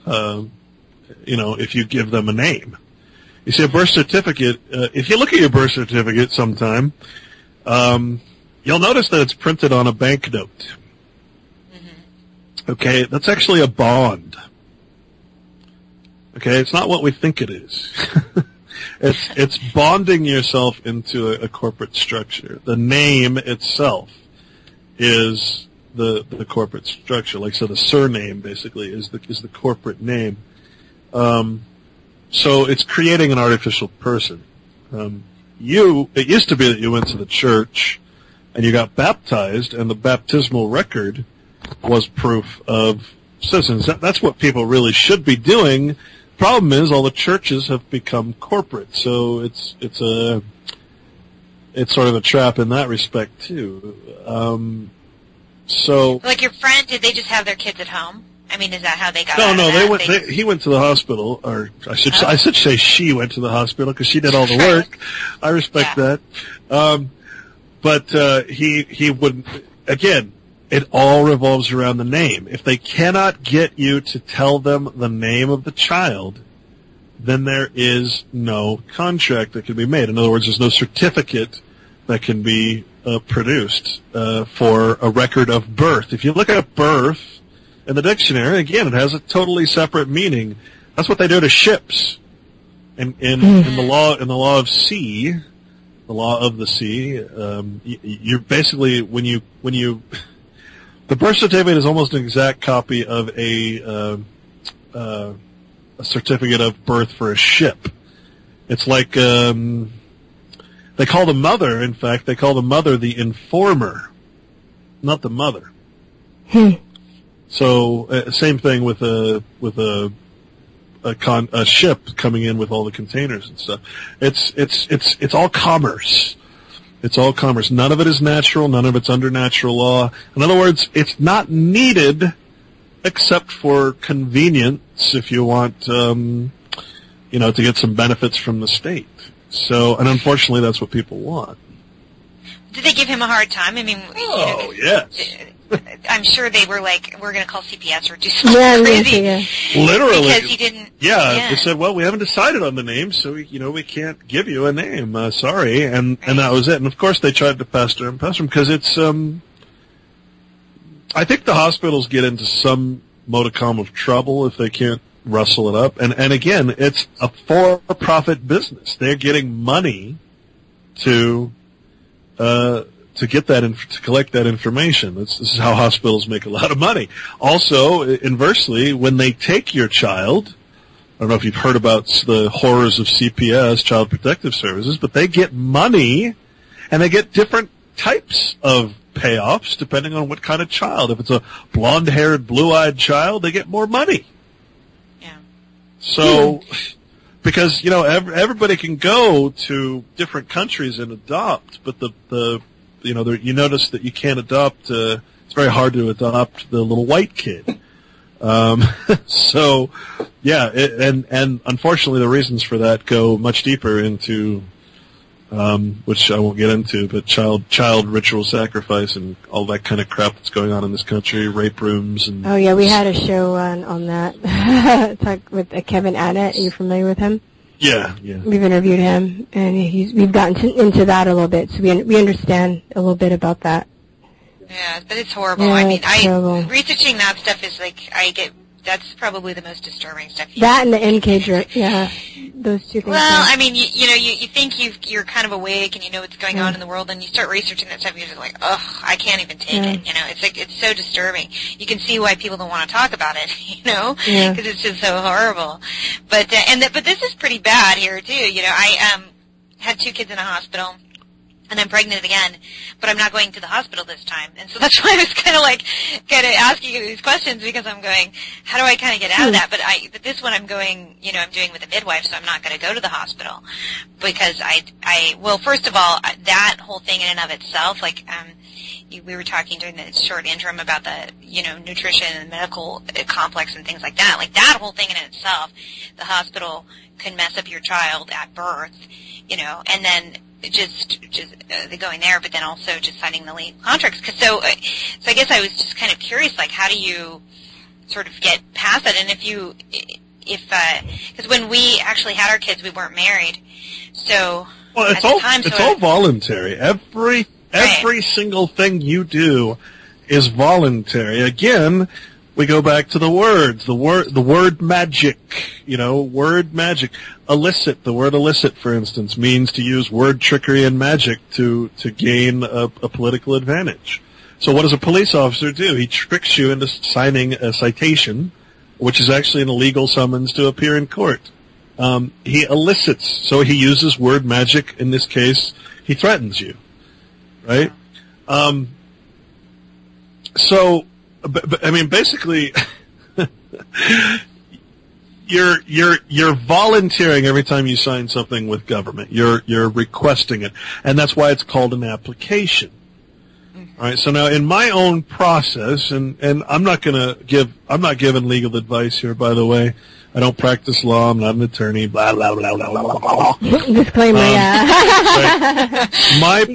If you give them a name. You see, a birth certificate, if you look at your birth certificate sometime, you'll notice that it's printed on a banknote. Mm-hmm. Okay, that's actually a bond. Okay, it's not what we think it is. It's bonding yourself into a corporate structure. The name itself is the corporate structure. Like, so the surname basically is the corporate name. So it's creating an artificial person. It used to be that you went to the church and you got baptized, and the baptismal record was proof of citizens. That's what people really should be doing. Problem is, all the churches have become corporate, so it's sort of a trap in that respect too. So, like your friend, did they just have their kids at home? I mean, is that how they got? He went to the hospital, or I should say she went to the hospital because she did all the work. I respect that. But he wouldn't. Again, it all revolves around the name. If they cannot get you to tell them the name of the child, then there is no contract that can be made. In other words, there's no certificate that can be produced for a record of birth. If you look at birth in the dictionary, again, it has a totally separate meaning. That's what they do to ships. In the law of sea, the law of the sea, you're basically when you the birth certificate is almost an exact copy of a certificate of birth for a ship. It's like they call the mother. In fact, they call the mother the informer, not the mother. So same thing with a ship coming in with all the containers and stuff. It's all commerce. It's all commerce. None of it is natural. None of it's under natural law. In other words, it's not needed except for convenience if you want, to get some benefits from the state. So, and unfortunately, that's what people want. Did they give him a hard time? I mean, yes. I'm sure they were like, we're going to call CPS or do something crazy. Yeah. Literally. Because he didn't. Yeah, they said, well, we haven't decided on the name, so we can't give you a name. Sorry. And that was it. And of course they tried to pester him because it's, I think the hospitals get into some modicum of trouble if they can't rustle it up. And again, it's a for-profit business. They're getting money to get that to collect that information. This is how hospitals make a lot of money. Also, inversely, when they take your child, I don't know if you've heard about the horrors of CPS, Child Protective Services, but they get money, and they get different types of payoffs depending on what kind of child. If it's a blonde-haired, blue-eyed child, they get more money. Yeah. So, because everybody can go to different countries and adopt, but you notice that you can't adopt. It's very hard to adopt the little white kid. So, yeah, and unfortunately, the reasons for that go much deeper into, which I won't get into, but child ritual sacrifice and all that kind of crap that's going on in this country, rape rooms and. Oh yeah, we had a show on that. Talk with Kevin Annett. Are you familiar with him? Yeah. We've interviewed him, and we've gotten into that a little bit, so we understand a little bit about that. Yeah, but it's horrible. Yeah, I mean, terrible. Researching that stuff is like, that's probably the most disturbing stuff. That and the NK drip, yeah, those two things. Well, I mean, you think you're kind of awake and you know what's going on in the world, and you start researching that stuff, and you're just like, ugh, I can't even take it. It's like it's so disturbing. You can see why people don't want to talk about it, because it's just so horrible. But but this is pretty bad here too. I had 2 kids in a hospital. And I'm pregnant again, but I'm not going to the hospital this time. And so that's why I was kind of asking you these questions, because I'm going, how do I kind of get out of that? But this one I'm going, I'm doing with a midwife, so I'm not going to go to the hospital because well, first of all, that whole thing in and of itself, like, we were talking during the short interim about the, nutrition and medical complex and things like that. Like that whole thing in itself, the hospital can mess up your child at birth, and then just going there, but then also just signing the legal contracts. So I guess I was just kind of curious, like, how do you sort of get past that? And because when we actually had our kids, we weren't married. So it's all voluntary. Every single thing you do is voluntary. Again, we go back to the words. The word magic. Word magic. Illicit. The word illicit, for instance, means to use word trickery and magic to gain a political advantage. So what does a police officer do? He tricks you into signing a citation which is actually an illegal summons to appear in court. He elicits, so he uses word magic. In this case, he threatens you, right? So, I mean, basically, you're volunteering every time you sign something with government. You're requesting it, and that's why it's called an application. All right. So now, in my own process, and I'm not giving legal advice here, by the way. I don't practice law. I'm not an attorney. Blah blah blah blah blah blah. Disclaimer. Yeah. Right.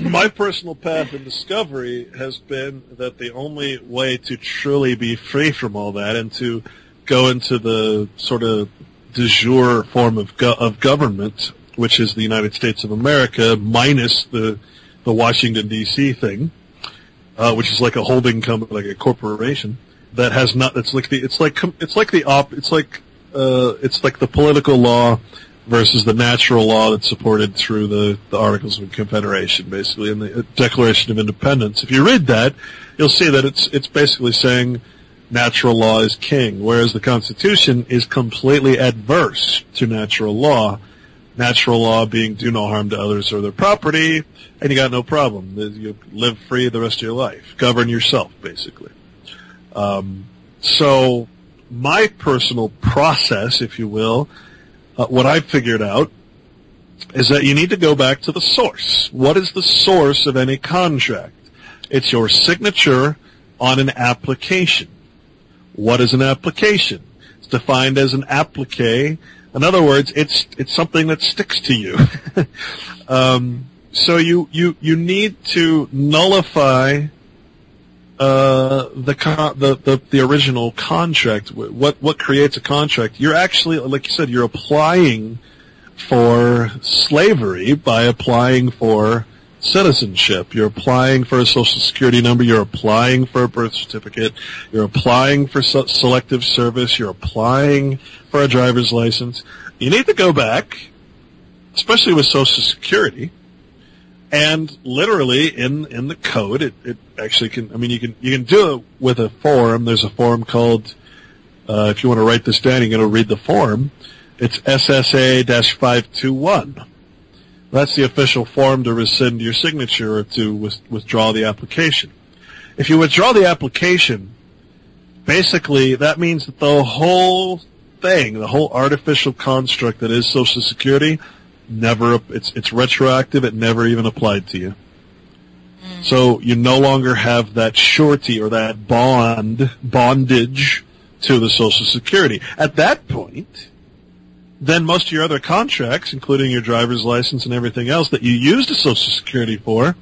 My personal path in discovery has been that the only way to truly be free from all that and to go into the sort of de jure form of government, which is the United States of America, minus the Washington D.C. thing, which is like a holding company, like a corporation. That has not. It's like the political law versus the natural law that's supported through the Articles of Confederation, basically, and the Declaration of Independence. If you read that, you'll see that it's basically saying natural law is king, whereas the Constitution is completely adverse to natural law. Natural law being do no harm to others or their property, and you got no problem. You live free the rest of your life. Govern yourself, basically. So my personal process, if you will, what I've figured out is that you need to go back to the source. What is the source of any contract? It's your signature on an application. What is an application? It's defined as an applique. In other words, it's something that sticks to you. So you need to nullify the original contract. What creates a contract? You're actually, like you said, you're applying for slavery by applying for citizenship. You're applying for a social security number. You're applying for a birth certificate. You're applying for selective service. You're applying for a driver's license. You need to go back, especially with Social Security. And literally in the code, it actually can. I mean, you can do it with a form. There's a form called. If you want to write this down, you're going to read the form. It's SSA-521. That's the official form to rescind your signature or to withdraw the application. If you withdraw the application, basically that means that the whole thing, the whole artificial construct that is Social Security, it's retroactive. It never even applied to you. So you no longer have that surety or that bondage to the Social Security. At that point, then most of your other contracts, including your driver's license and everything else that you used the Social Security for,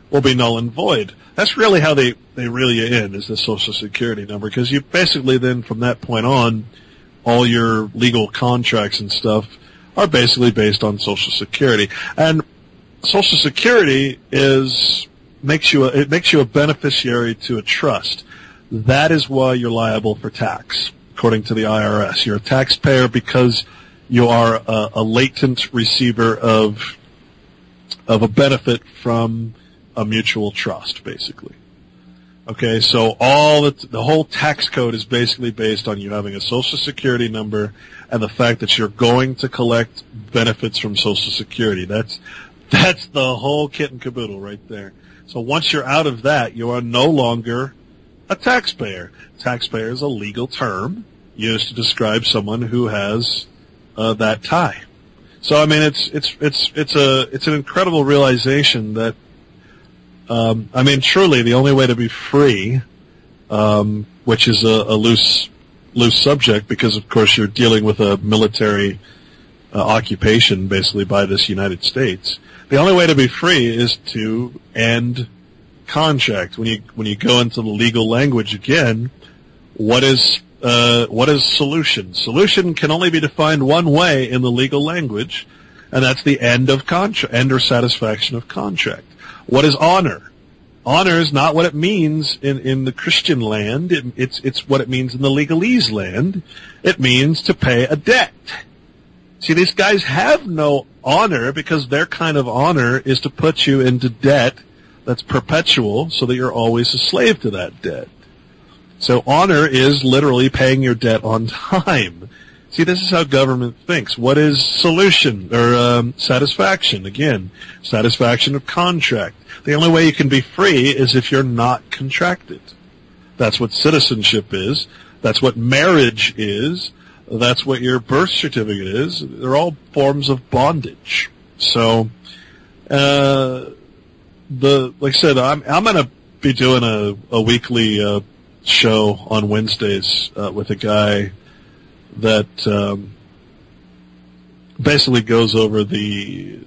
will be null and void. That's really how they reel you in, is the Social Security number, because you basically then from that point on, all your legal contracts and stuff are basically based on Social Security. And Social Security makes you a beneficiary to a trust. That is why you're liable for tax, according to the IRS. You're a taxpayer because you are a latent receiver of a benefit from a mutual trust, basically. Okay, so the whole tax code is basically based on you having a Social Security number and the fact that you're going to collect benefits from Social Security. That's the whole kit and caboodle right there. So once you're out of that, you are no longer a taxpayer. Taxpayer is a legal term used to describe someone who has that tie. So I mean, it's an incredible realization that I mean, truly, the only way to be free, which is a loose subject, because of course you're dealing with a military occupation, basically by this United States. The only way to be free is to end contract. When you go into the legal language again, what is solution? Solution can only be defined one way in the legal language, and that's the end of end or satisfaction of contract. What is honor? Honor is not what it means in the Christian land. It's what it means in the legalese land. It means to pay a debt. See, these guys have no honor because their kind of honor is to put you into debt that's perpetual so that you're always a slave to that debt. So honor is literally paying your debt on time. See, this is how government thinks. What is solution or satisfaction? Again, satisfaction of contract. The only way you can be free is if you're not contracted. That's what citizenship is. That's what marriage is. That's what your birth certificate is. They're all forms of bondage. So, like I said, I'm going to be doing a weekly show on Wednesdays with a guy that basically goes over the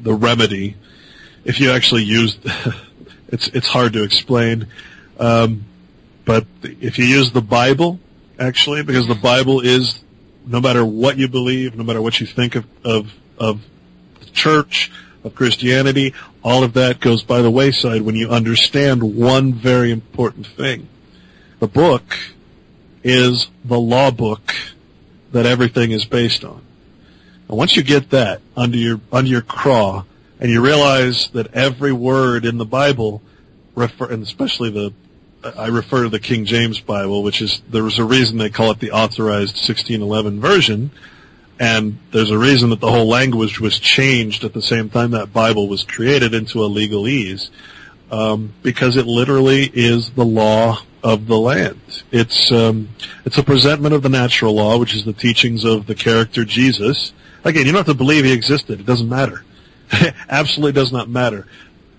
remedy. If you actually use, it's hard to explain, but if you use the Bible, actually, because the Bible is, no matter what you believe, no matter what you think of the church, of Christianity, all of that goes by the wayside when you understand one very important thing. The book is the law book that everything is based on. And once you get that under your craw, and you realize that every word in the Bible, and especially I refer to the King James Bible, which is, there was a reason they call it the authorized 1611 version, and there's a reason that the whole language was changed at the same time that Bible was created into a legalese, because it literally is the law of the land. It's a presentment of the natural law, which is the teachings of the character Jesus. Again, you don't have to believe he existed. It doesn't matter. Absolutely does not matter.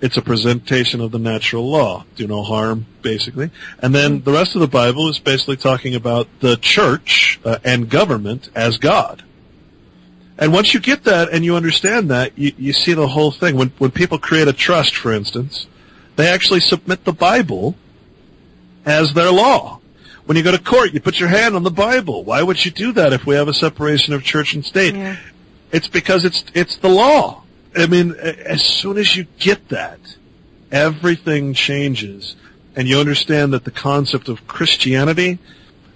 It's a presentation of the natural law. Do no harm, basically. And then the rest of the Bible is basically talking about the church and government as God. And once you get that and you understand that, you see the whole thing. When people create a trust, for instance, they actually submit the Bible as their law. When you go to court, you put your hand on the Bible. Why would you do that if we have a separation of church and state? Yeah. It's because it's the law. I mean, as soon as you get that, everything changes, and you understand that the concept of Christianity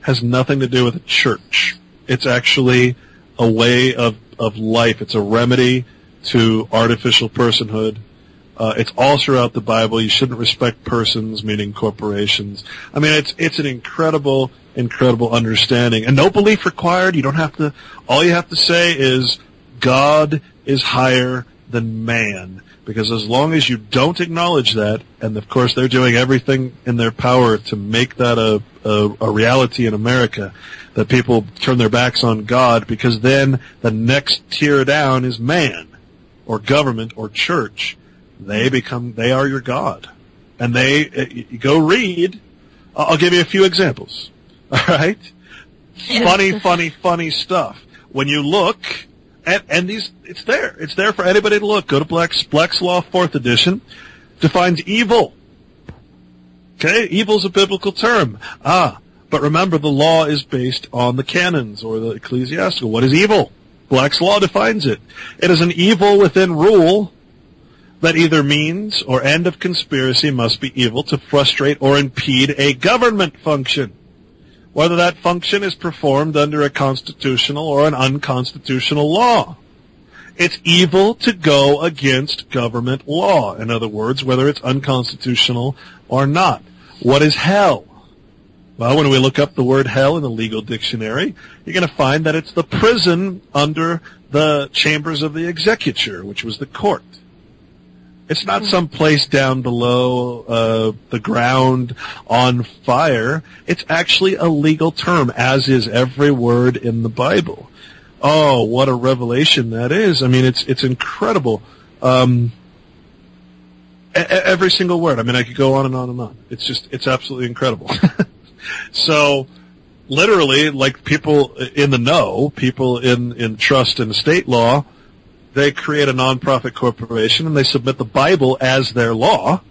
has nothing to do with a church. It's actually a way of life. It's a remedy to artificial personhood. It's all throughout the Bible. You shouldn't respect persons, meaning corporations. I mean, it's an incredible understanding. And no belief required. You don't have to, all you have to say is, God is higher than man. Because as long as you don't acknowledge that, and of course they're doing everything in their power to make that a reality in America, that people turn their backs on God, because then the next tier down is man, or government, or church. They are your God. And you go read, I'll give you a few examples. Alright? Funny stuff. When you look, and these, it's there for anybody to look. Go to Black's Law 4th edition, defines evil. Okay? Evil's a biblical term. But remember, the law is based on the canons, or the ecclesiastical. What is evil? Black's Law defines it. It is an evil within rule that either means or end of conspiracy must be evil to frustrate or impede a government function, whether that function is performed under a constitutional or an unconstitutional law. It's evil to go against government law. In other words, whether it's unconstitutional or not. What is hell? Well, when we look up the word hell in the legal dictionary, you're going to find that it's the prison under the chambers of the executure, which was the court. It's not some place down below the ground on fire. It's actually a legal term, as is every word in the Bible. Oh, what a revelation that is. I mean, it's incredible. Every single word. I mean, I could go on and on and on. It's absolutely incredible. So, literally, like people in the know, people in trust and estate law, they create a nonprofit corporation and they submit the Bible as their law,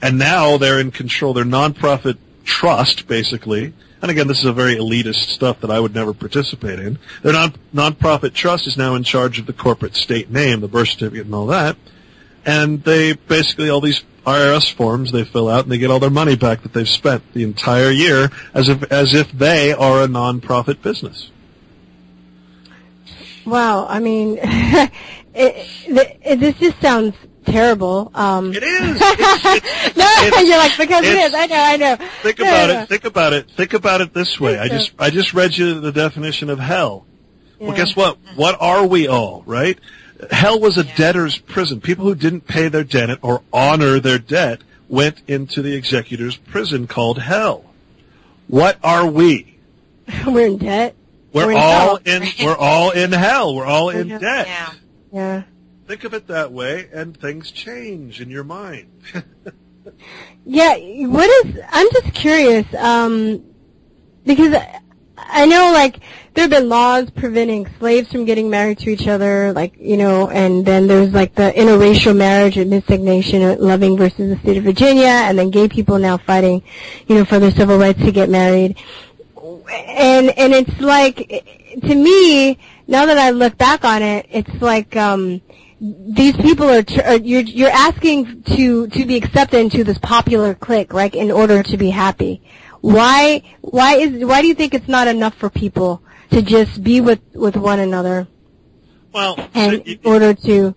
and now they're in control. Their nonprofit trust, basically, and again, this is a very elitist stuff that I would never participate in. Their nonprofit trust is now in charge of the corporate state name, the birth certificate, and all that. And they basically, all these IRS forms they fill out, and they get all their money back that they've spent the entire year, as if they are a nonprofit business. Wow, I mean, this just sounds terrible. It is. No, you're like, because it is. I know. Think about it. Think about it this way. I just read you the definition of hell. Yeah. Well, guess what? What are we all, right? Hell was a debtor's prison. People who didn't pay their debt or honor their debt went into the executor's prison called hell. What are we? We're in debt. We're all in hell. We're all in debt. Yeah. Think of it that way, and things change in your mind. Yeah, I'm just curious, because I know, like, there have been laws preventing slaves from getting married to each other, like, and then there's, like, the interracial marriage at Nation at Loving versus the state of Virginia, and then gay people now fighting, for their civil rights to get married. And it's like, to me, now that I look back on it, it's like, these people you're asking to be accepted into this popular clique, right, in order to be happy. Why do you think it's not enough for people to just be with one another? Well, in order to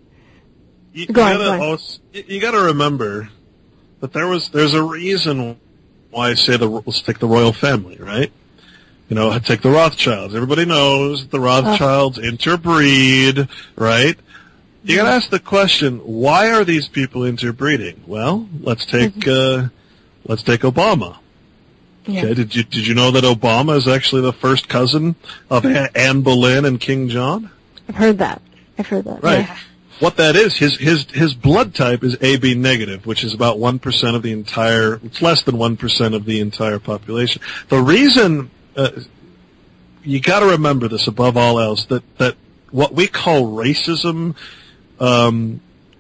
go on. You got to remember that there's a reason why I say let's take the royal family, right? Take the Rothschilds. Everybody knows the Rothschilds interbreed, right? You got to ask the question: why are these people interbreeding? Well, let's take Obama. Yeah. Okay, did you know that Obama is actually the first cousin of Anne Boleyn and King John? I've heard that. Right. Yeah. What that is, his blood type is AB negative, which is about 1% of the entire. It's less than 1% of the entire population. The reason you got to remember this above all else that what we call racism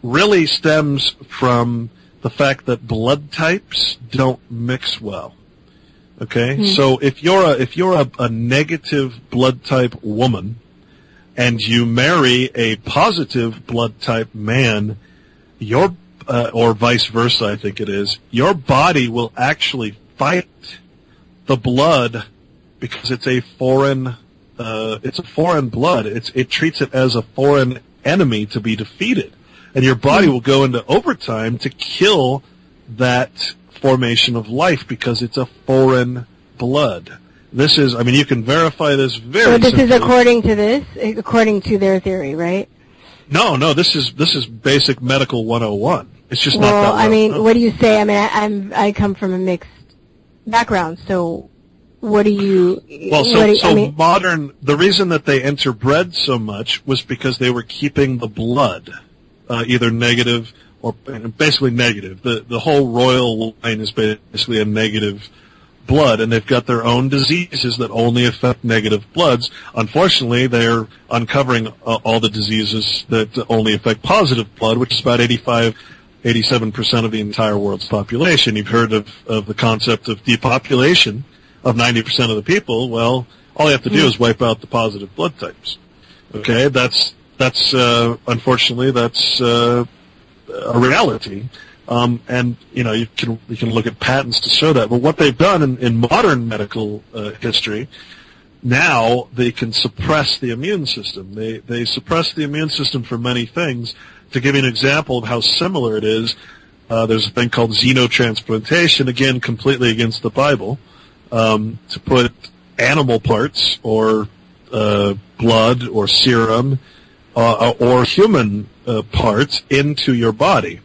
really stems from the fact that blood types don't mix well. Okay, so if you're a negative blood type woman, and you marry a positive blood type man, or vice versa, I think it is, your body will actually fight the blood because it's a foreign blood. It treats it as a foreign enemy to be defeated, and your body will go into overtime to kill that formation of life because it's a foreign blood. This is, you can verify this very So this simply. is according to their theory, right? No, this is basic medical 101. It's just not that well. What do you say? I come from a mixed background, so what do you... modern, the reason that they interbred so much was because they were keeping the blood either negative or basically negative. The whole royal line is basically a negative blood, and they've got their own diseases that only affect negative bloods. Unfortunately, they're uncovering all the diseases that only affect positive blood, which is about 87% of the entire world's population. You've heard of the concept of depopulation of 90% of the people. Well, all you have to do is wipe out the positive blood types. Okay, that's unfortunately that's a reality. And you can look at patents to show that. But what they've done in modern medical history, now they can suppress the immune system. They suppress the immune system for many things. To give you an example of how similar it is, there's a thing called xenotransplantation, again completely against the Bible, to put animal parts or blood or serum or human parts into your body.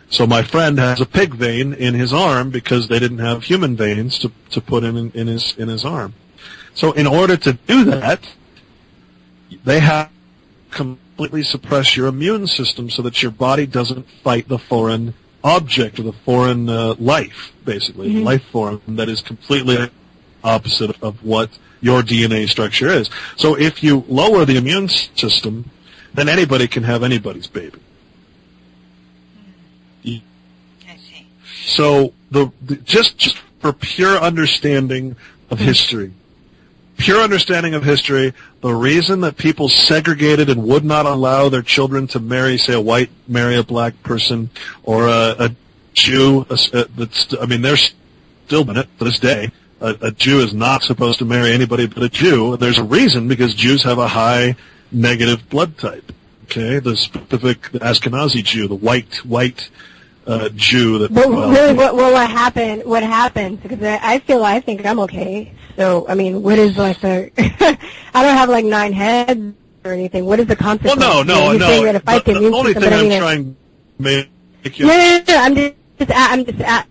So my friend has a pig vein in his arm because they didn't have human veins to put in his arm. So in order to do that, they have to completely suppress your immune system so that your body doesn't fight the foreign object or the foreign life, basically, life form that is completely opposite of what your DNA structure is. So if you lower the immune system, then anybody can have anybody's baby. I see. So just for pure understanding of history, the reason that people segregated and would not allow their children to marry, say, marry a black person or a Jew, they're still in it to this day. A Jew is not supposed to marry anybody but a Jew. There's a reason, because Jews have a high negative blood type. Okay, the specific Ashkenazi Jew, the white Jew. That But really, what happened? What happens? Because I think I'm okay. So I mean, what is like the? I don't have like 9 heads or anything. What is the consequence? Well, no. The only thing I'm trying to make you. No. I'm just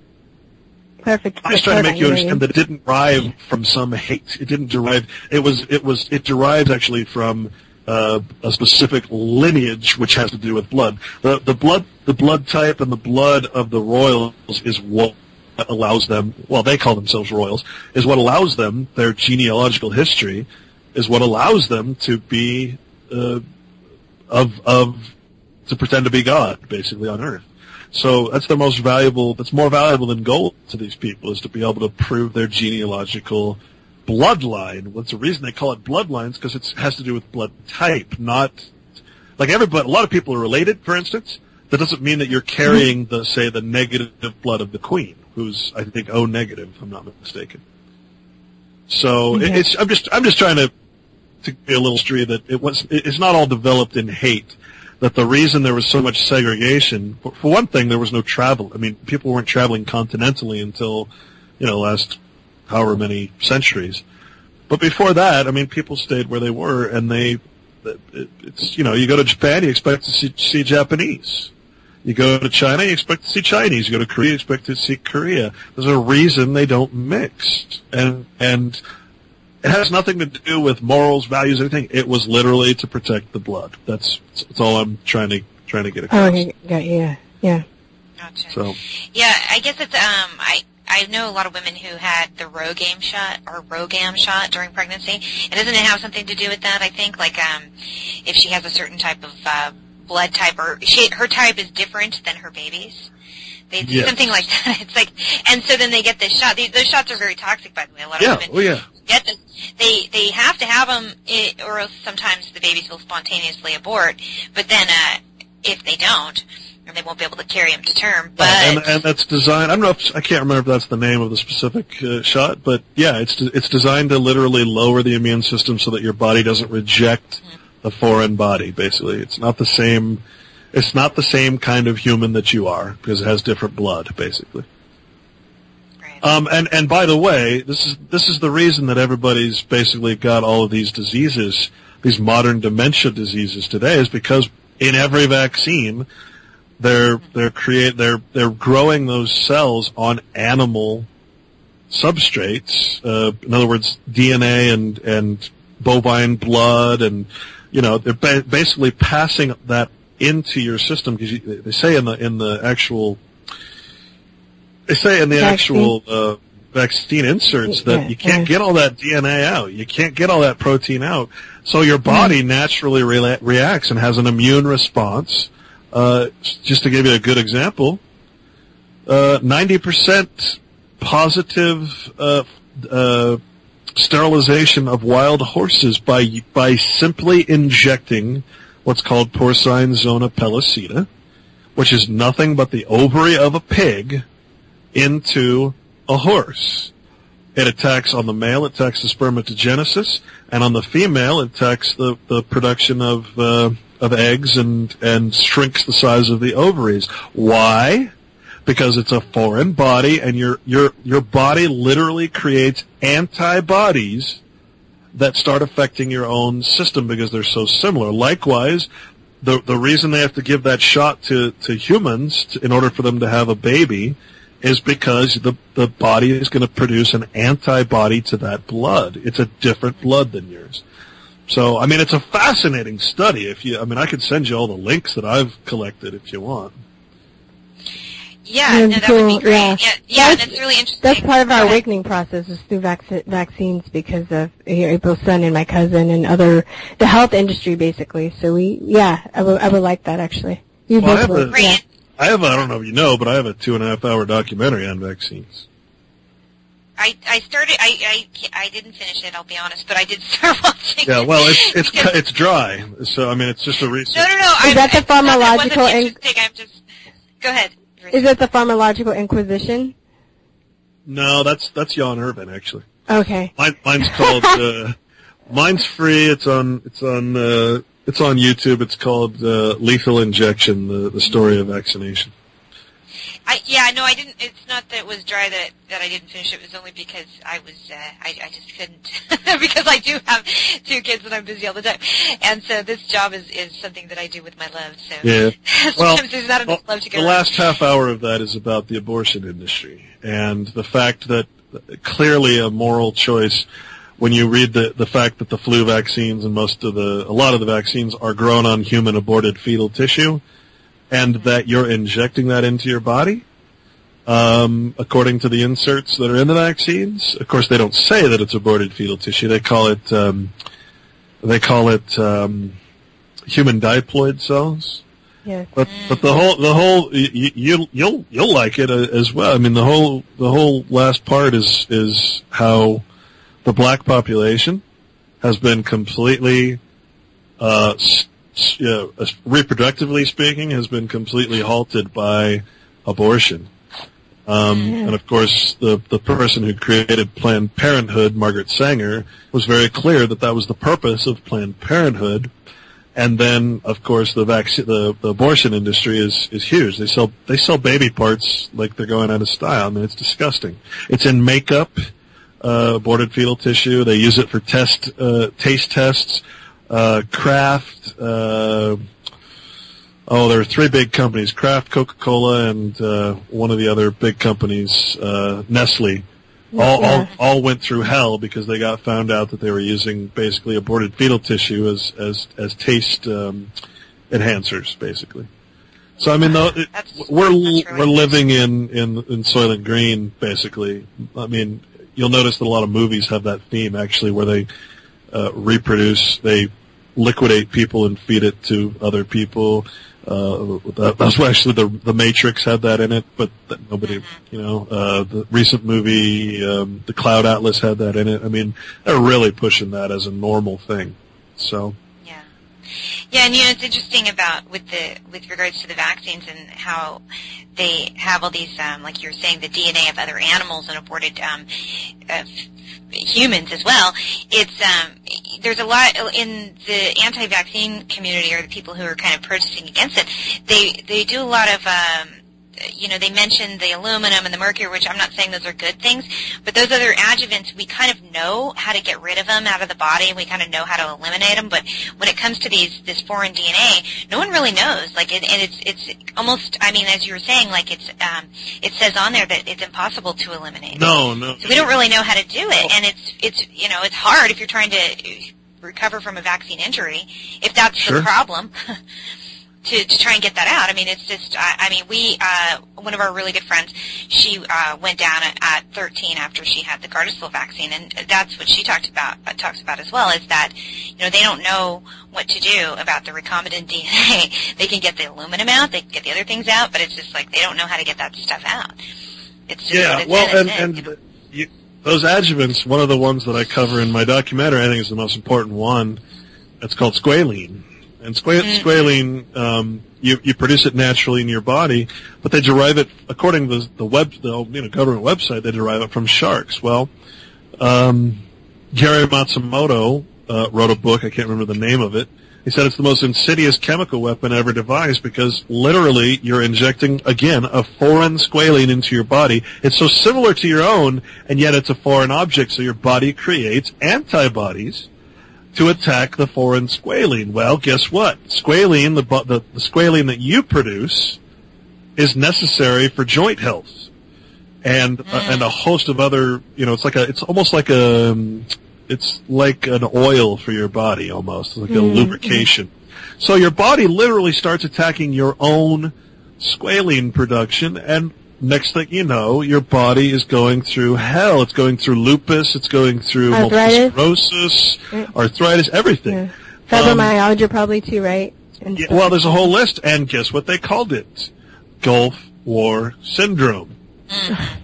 perfect. I'm just trying to make you understand that it didn't derive from some hate. It didn't derive. It derives actually from a specific lineage, which has to do with blood. The blood type and the blood of the royals is what allows them. Well, they call themselves royals. Is what allows them, their genealogical history, is what allows them to be to pretend to be God, basically, on Earth. So that's the most valuable. That's more valuable than gold to these people, is to be able to prove their genealogical bloodline. What's the reason they call it bloodlines? Because it has to do with blood type, not like everybody. A lot of people are related, for instance. That doesn't mean that you're carrying the negative blood of the queen, who's I think O negative, if I'm not mistaken. So I'm just trying to be a little history that it's not all developed in hate. That the reason there was so much segregation, for one thing, there was no travel. I mean, people weren't traveling continentally until, last however many centuries. But before that, I mean, people stayed where they were, and it's you go to Japan, you expect to see Japanese. You go to China, you expect to see Chinese. You go to Korea, you expect to see Korea. There's a reason they don't mix. And it has nothing to do with morals, values, anything. It was literally to protect the blood. That's all I'm trying to get across. Oh, okay. Yeah. Gotcha. So. Yeah, I guess it's I know a lot of women who had the ROGAM shot during pregnancy. And doesn't it have something to do with that? I think like if she has a certain type of blood type, or her type is different than her baby's. They do something like that. It's like, and so then they get this shot. Those shots are very toxic, by the way. A lot of women get them. They have to have them, or else sometimes the babies will spontaneously abort. But then, if they don't, they won't be able to carry them to term. But and that's designed. I can't remember if that's the name of the specific shot, but yeah, it's designed to literally lower the immune system so that your body doesn't reject the foreign body. Basically, it's not the same. It's not the same kind of human that you are, because it has different blood, basically. Right. And by the way, this is the reason that everybody's basically got all of these diseases, these modern dementia diseases today, is because in every vaccine, they're growing those cells on animal substrates. In other words, DNA and bovine blood, and they're basically passing that into your system, because they say in the actual vaccine inserts that you can't get all that DNA out, you can't get all that protein out, so your body naturally reacts and has an immune response. Just to give you a good example, 90% positive sterilization of wild horses by simply injecting what's called porcine zona pellucida, which is nothing but the ovary of a pig, into a horse. It attacks on the male, it attacks the spermatogenesis, and on the female, it attacks the production of eggs and shrinks the size of the ovaries. Why? Because it's a foreign body, and your body literally creates antibodies that start affecting your own system because they're so similar. Likewise, the reason they have to give that shot to humans in order for them to have a baby is because the body is going to produce an antibody to that blood. It's a different blood than yours. So, I mean, it's a fascinating study. I could send you all the links that I've collected if you want. Yeah, that would be great. Yeah, that's really interesting. That's part of our awakening process, is through vaccines, because of April's son and my cousin and the health industry, basically. So I would like that, actually. I have I don't know if you know, but I have a 2.5-hour documentary on vaccines. I started. I didn't finish it. I'll be honest, but I did start watching. Yeah, well, it's dry. So I mean, it's just a research. No. Is that the pharmacological? Go ahead. Is it the pharmacological inquisition? No, that's Jan Irvin, actually. Okay. Mine's called. Mine's free. It's on It's on YouTube. It's called Lethal Injection, the story of vaccination. I didn't. It's not that it was dry that I didn't finish. It was only because I just couldn't because I do have 2 kids and I'm busy all the time, and so this job is something that I do with my love. So yeah, sometimes there's not enough love to go the around. last half hour of that is about the abortion industry and the fact that clearly a moral choice. When you read the fact that the flu vaccines and a lot of the vaccines are grown on human aborted fetal tissue, and that you're injecting that into your body, according to the inserts that are in the vaccines. Of course, they don't say that it's aborted fetal tissue. They call it human diploid cells. Yes. But the whole you'll like it as well. I mean, the whole last part is how the black population has been completely, reproductively speaking, has been completely halted by abortion. And of course, the person who created Planned Parenthood, Margaret Sanger, was very clear that that was the purpose of Planned Parenthood. And then, of course, the abortion industry is huge. They sell baby parts like they're going out of style. I mean, it's disgusting. It's in makeup. Aborted fetal tissue. They use it for taste tests. Kraft. There are 3 big companies: Kraft, Coca-Cola, and one of the other big companies, Nestle. All went through hell because they got found out that they were using basically aborted fetal tissue as taste enhancers, basically. So I mean, we're living in Soylent Green, basically. I mean, you'll notice that a lot of movies have that theme, actually, where they reproduce, they liquidate people and feed it to other people. That's why actually the Matrix had that in it, but nobody, the recent movie, The Cloud Atlas had that in it. I mean, they're really pushing that as a normal thing. So. Yeah, and it's interesting with regards to the vaccines and how they have all these, like you were saying, the DNA of other animals and aborted humans as well. It's there's a lot in the anti-vaccine community, or the people who are kind of protesting against it. They do a lot of they mention the aluminum and the mercury, which I'm not saying those are good things, but those other adjuvants, we kind of know how to get rid of them out of the body. We kind of know how to eliminate them, but when it comes to this foreign DNA, no one really knows. Like, and it's almost, I mean, as you were saying, like it says on there that it's impossible to eliminate. No. So we don't really know how to do it, and it's hard if you're trying to recover from a vaccine injury, if that's the problem. To try and get that out. I mean, it's just, one of our really good friends, she went down at 13 after she had the Gardasil vaccine, and that's what she talks about as well, is that, they don't know what to do about the recombinant DNA. They can get the aluminum out, they can get the other things out, but it's just like they don't know how to get that stuff out. It's just those adjuvants, one of the ones that I cover in my documentary, I think is the most important one. It's called squalene. And squalene, you produce it naturally in your body, but they derive it, according to the government website, they derive it from sharks. Well, Gary Matsumoto wrote a book, I can't remember the name of it. He said it's the most insidious chemical weapon ever devised because literally you're injecting, again, a foreign squalene into your body. It's so similar to your own, and yet it's a foreign object, so your body creates antibodies to attack the foreign squalene. Well, guess what? Squalene, the squalene that you produce, is necessary for joint health, and a host of other. It's almost like an oil for your body, almost like a lubrication. So your body literally starts attacking your own squalene production, and next thing you know, your body is going through hell. It's going through lupus. It's going through multiple sclerosis, arthritis, everything. Yeah. Fibromyalgia probably too, right? Well, there's a whole list, and guess what they called it? Gulf War Syndrome.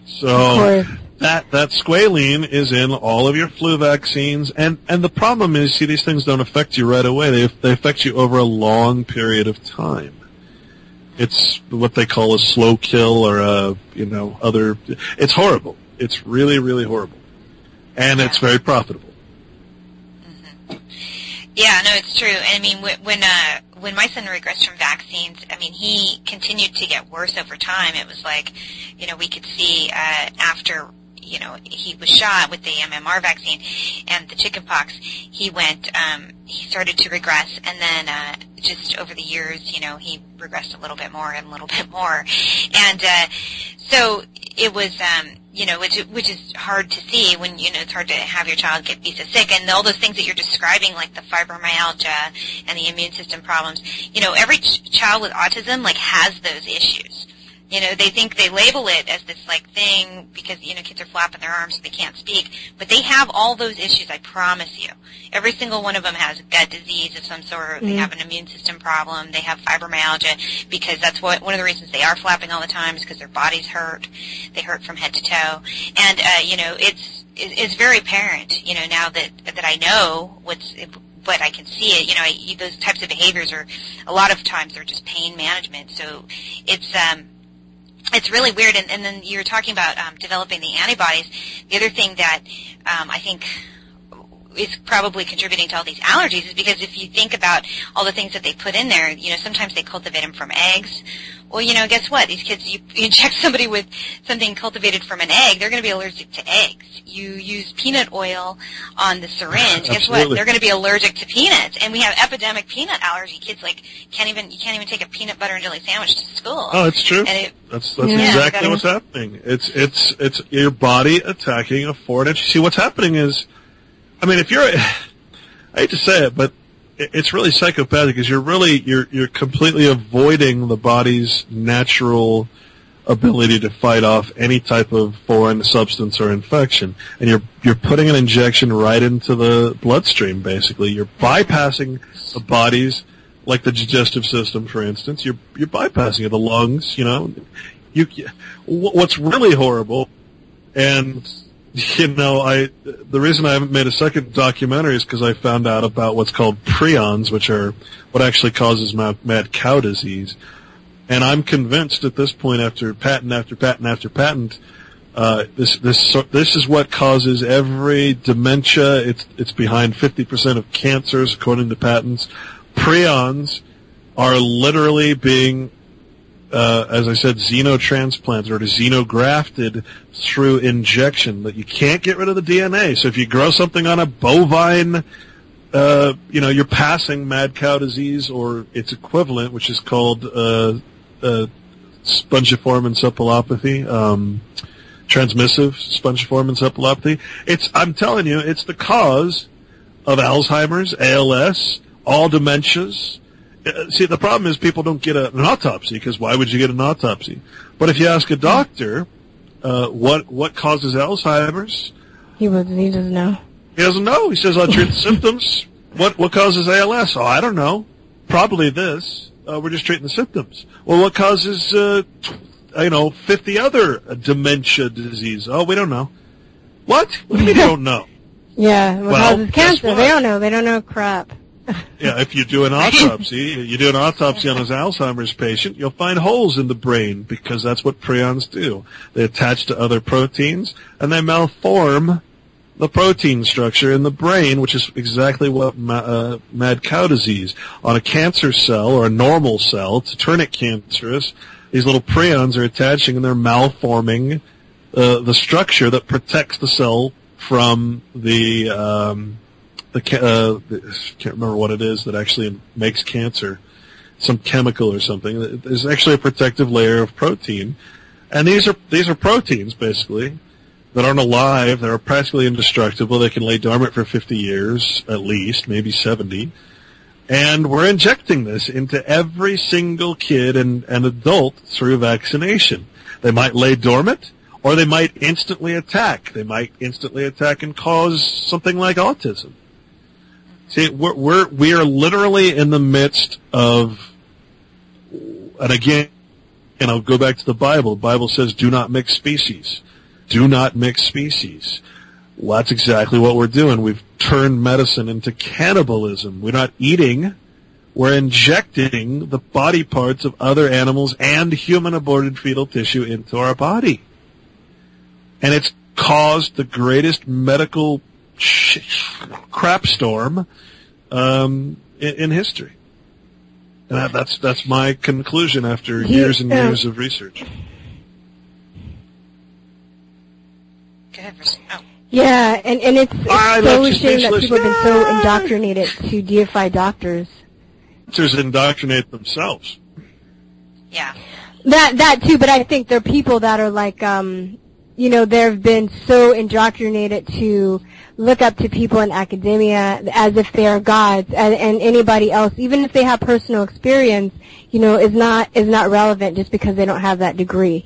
So that squalene is in all of your flu vaccines, and the problem is, see, these things don't affect you right away. They affect you over a long period of time. It's what they call a slow kill, or it's horrible. It's really, really horrible. And it's very profitable. Yeah, no, it's true. I mean, when my son regressed from vaccines, I mean, he continued to get worse over time. It was like, we could see after, he was shot with the MMR vaccine and the chickenpox, he started to regress, and then just over the years, he regressed a little bit more and a little bit more. And so it was, which is hard to see when, it's hard to have your child be so sick. And all those things that you're describing, like the fibromyalgia and the immune system problems, every child with autism, has those issues. They think they label it as this, thing because, kids are flapping their arms so they can't speak. But they have all those issues, I promise you. Every single one of them has gut disease of some sort. They have an immune system problem. They have fibromyalgia because that's one of the reasons they are flapping all the time is because their bodies hurt. They hurt from head to toe. And, it's very apparent, now that I know but I can see it, those types of behaviors are, a lot of times they're just pain management. So it's really weird, and then you were talking about developing the antibodies. The other thing that I think is probably contributing to all these allergies is because if you think about all the things that they put in there, sometimes they cultivate them from eggs. Well, guess what? These kids, you inject somebody with something cultivated from an egg, they're going to be allergic to eggs. You use peanut oil on the syringe. Guess what? They're going to be allergic to peanuts. And we have epidemic peanut allergy. Kids you can't even take a peanut butter and jelly sandwich to school. Oh, it's true. That's exactly what's happening. It's your body attacking a foreign entity. See, what's happening is, I mean, if I hate to say it, but it's really psychopathic because you're completely avoiding the body's natural ability to fight off any type of foreign substance or infection, and you're putting an injection right into the bloodstream. Basically, you're bypassing the body's, like the digestive system, for instance. You're bypassing it, the lungs. What's really horrible, and the reason I haven't made a second documentary is because I found out about what's called prions, which are what actually causes mad cow disease. And I'm convinced at this point, after patent after patent after patent, this is what causes every dementia. It's behind 50% of cancers, according to patents. Prions are literally being, as I said, xenotransplanted or xenografted through injection. That you can't get rid of the DNA. So if you grow something on a bovine, you're passing mad cow disease or its equivalent, which is called spongiform encephalopathy, transmissive spongiform encephalopathy. I'm telling you, it's the cause of Alzheimer's, ALS, all dementias. See, the problem is people don't get an autopsy, because why would you get an autopsy? But if you ask a doctor what causes Alzheimer's, he doesn't know. He doesn't know. He says, I'll treat the symptoms. What causes ALS? Oh, I don't know. Probably this. We're just treating the symptoms. Well, what causes 50 other dementia disease? Oh, we don't know. What? What do you mean you don't know? Yeah, what causes cancer? They don't know. They don't know crap. Yeah, if you do an autopsy, on his Alzheimer's patient, you'll find holes in the brain, because that's what prions do. They attach to other proteins, and they malform the protein structure in the brain, which is exactly what mad cow disease. On a cancer cell or a normal cell, to turn it cancerous, these little prions are attaching, and they're malforming the structure that protects the cell from I can't remember what it is that actually makes cancer, some chemical or something. There's actually a protective layer of protein, and these are proteins basically that aren't alive. They're practically indestructible. They can lay dormant for 50 years at least, maybe 70. And we're injecting this into every single kid and adult through vaccination. They might lay dormant, or they might instantly attack. They might instantly attack and cause something like autism. See, we are literally in the midst of, and again, and I'll go back to the Bible. The Bible says, do not mix species. Do not mix species. Well, that's exactly what we're doing. We've turned medicine into cannibalism. We're not eating. We're injecting the body parts of other animals and human aborted fetal tissue into our body. And it's caused the greatest medical crap storm in history. And that's my conclusion after years and years of research. Go ahead, Virstyne. Oh. Yeah, and it's so a shame that people have been so indoctrinated to deify doctors. Doctors indoctrinate themselves. Yeah. That too, but I think there are people that are like, they've been so indoctrinated to look up to people in academia as if they are gods, and anybody else, even if they have personal experience, is not relevant just because they don't have that degree,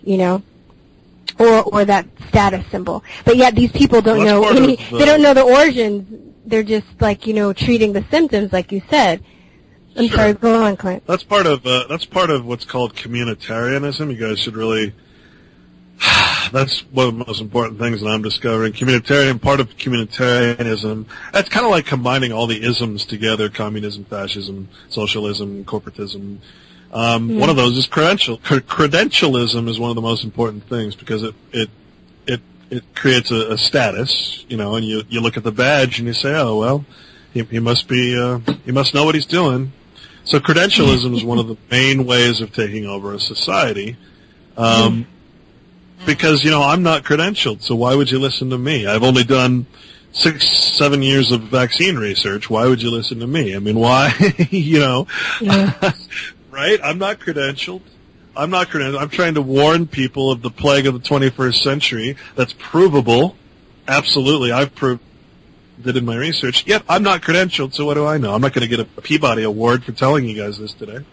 or that status symbol. But yet these people don't know they don't know the origins. They're just like, treating the symptoms, like you said. I'm sorry, go on, Clint. That's part of what's called communitarianism. You guys should really. That's one of the most important things that I'm discovering. Part of communitarianism. That's kind of like combining all the isms together: communism, fascism, socialism, corporatism. One of those is credentialism is one of the most important things because it creates a status, and you look at the badge and you say, oh well, he must know what he's doing. So credentialism is one of the main ways of taking over a society. Because, I'm not credentialed, so why would you listen to me? I've only done 6-7 years of vaccine research. Why would you listen to me? I mean, why? Right? I'm not credentialed. I'm trying to warn people of the plague of the 21st century. That's provable. Absolutely. I've proved it in my research. Yet I'm not credentialed, so what do I know? I'm not going to get a Peabody Award for telling you guys this today.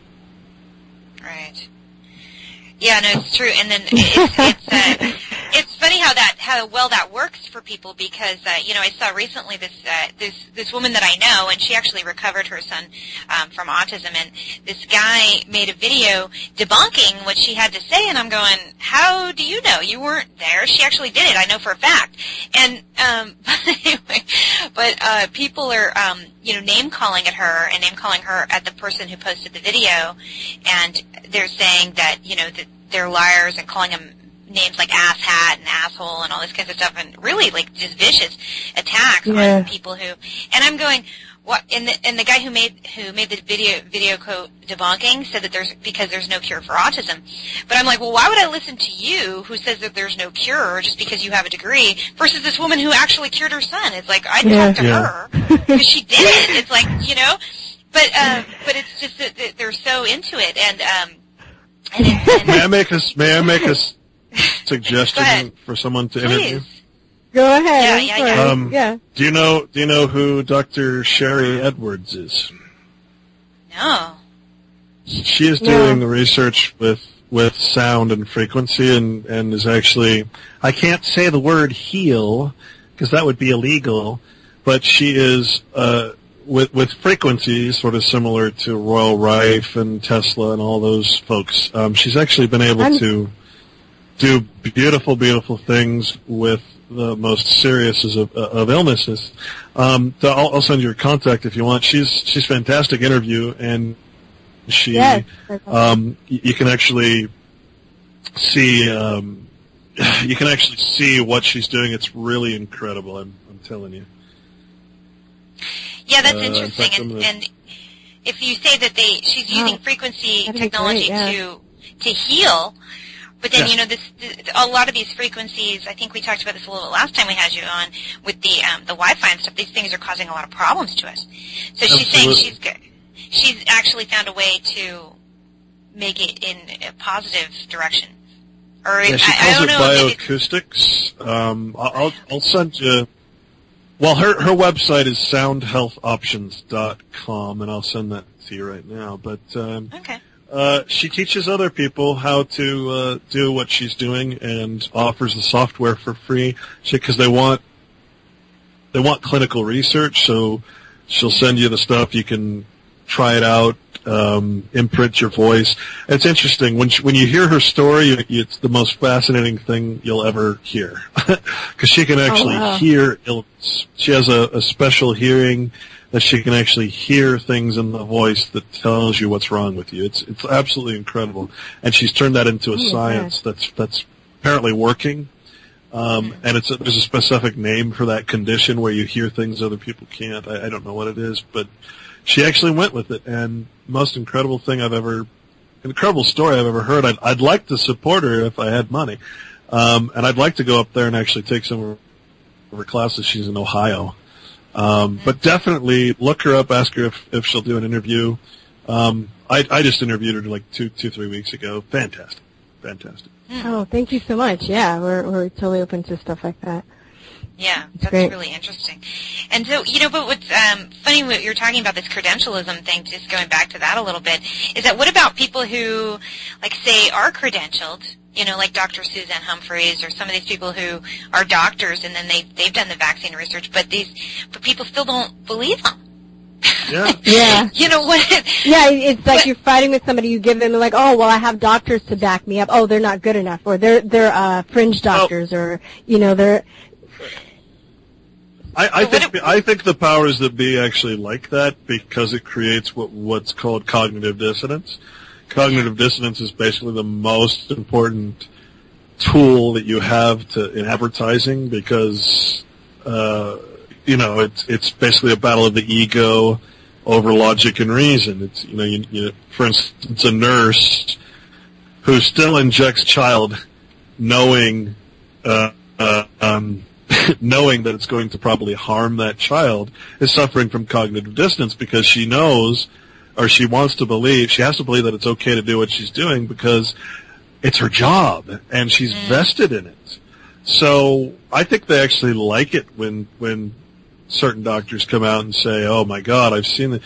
Right. Yeah, no, it's true. And then it's funny how well that works for people because I saw recently this woman that I know, and she actually recovered her son from autism, and this guy made a video debunking what she had to say, and I'm going, how do you know? You weren't there. She actually did it. I know for a fact. And but people are name calling at her and name calling her at the person who posted the video, and they're saying that that they're liars and calling them names like ass hat and asshole and all this kind of stuff, and really like just vicious attacks on people who. And I'm going, what? And the guy who made the video quote debunking said that because there's no cure for autism. But I'm like, well, why would I listen to you who says that there's no cure just because you have a degree versus this woman who actually cured her son? It's like I'd talk to her because she did it. It's like but it's just that they're so into it and. May I make a suggestion for someone to interview? Go ahead. Yeah. Do you know who Dr. Sherry Edwards is? No. She is doing research with sound and frequency and is actually, I can't say the word heal because that would be illegal, but she is with frequencies sort of similar to Royal Rife and Tesla and all those folks. She's actually been able to do beautiful, beautiful things with the most serious of illnesses. I'll send you her contact if you want. She's fantastic interview, and she you can actually see what she's doing. It's really incredible. I'm telling you. Yeah, that's interesting. And if you say that she's using frequency technology to heal, but then a lot of these frequencies. I think we talked about this a little bit last time we had you on with the Wi-Fi and stuff. These things are causing a lot of problems to us. So she's saying she's actually found a way to make it in a positive direction. Or she calls it bioacoustics. I'll send you. Well, her website is soundhealthoptions.com, and I'll send that to you right now. But she teaches other people how to do what she's doing and offers the software for free because they want clinical research. So she'll send you the stuff. You can try it out, imprint your voice. It's interesting when you hear her story. It's the most fascinating thing you'll ever hear because she can actually hear illness. She has a special hearing that she can actually hear things in the voice that tells you what's wrong with you. It's absolutely incredible, and she's turned that into a science that's apparently working. And there's a specific name for that condition where you hear things other people can't. I don't know what it is, but she actually went with it. And most incredible story I've ever heard. I'd like to support her if I had money. And I'd like to go up there and actually take some of her classes. She's in Ohio. But definitely look her up, ask her if she'll do an interview. I just interviewed her like 3 weeks ago. Fantastic. Oh, thank you so much. Yeah, we're totally open to stuff like that. Yeah, that's great. really interesting. And so, but what's funny, what you're talking about this credentialism thing, just going back to that a little bit, is that what about people who, like, say, are credentialed, like Dr. Suzanne Humphreys or some of these people who are doctors and then they've done the vaccine research, but people still don't believe them. Yeah. Yeah. You know what? Yeah, it's like you're fighting with somebody. You give them like, oh, well, I have doctors to back me up. Oh, they're not good enough, or they're fringe doctors, or they're. I think the powers that be actually like that because it creates what's called cognitive dissonance. Cognitive dissonance is basically the most important tool that you have in advertising because it's basically a battle of the ego over logic and reason. It's for instance, a nurse who still injects child knowing knowing that it's going to probably harm that child is suffering from cognitive dissonance because she knows, or she has to believe that it's okay to do what she's doing because it's her job and she's vested in it. So I think they actually like it when certain doctors come out and say, oh my God, I've seen it,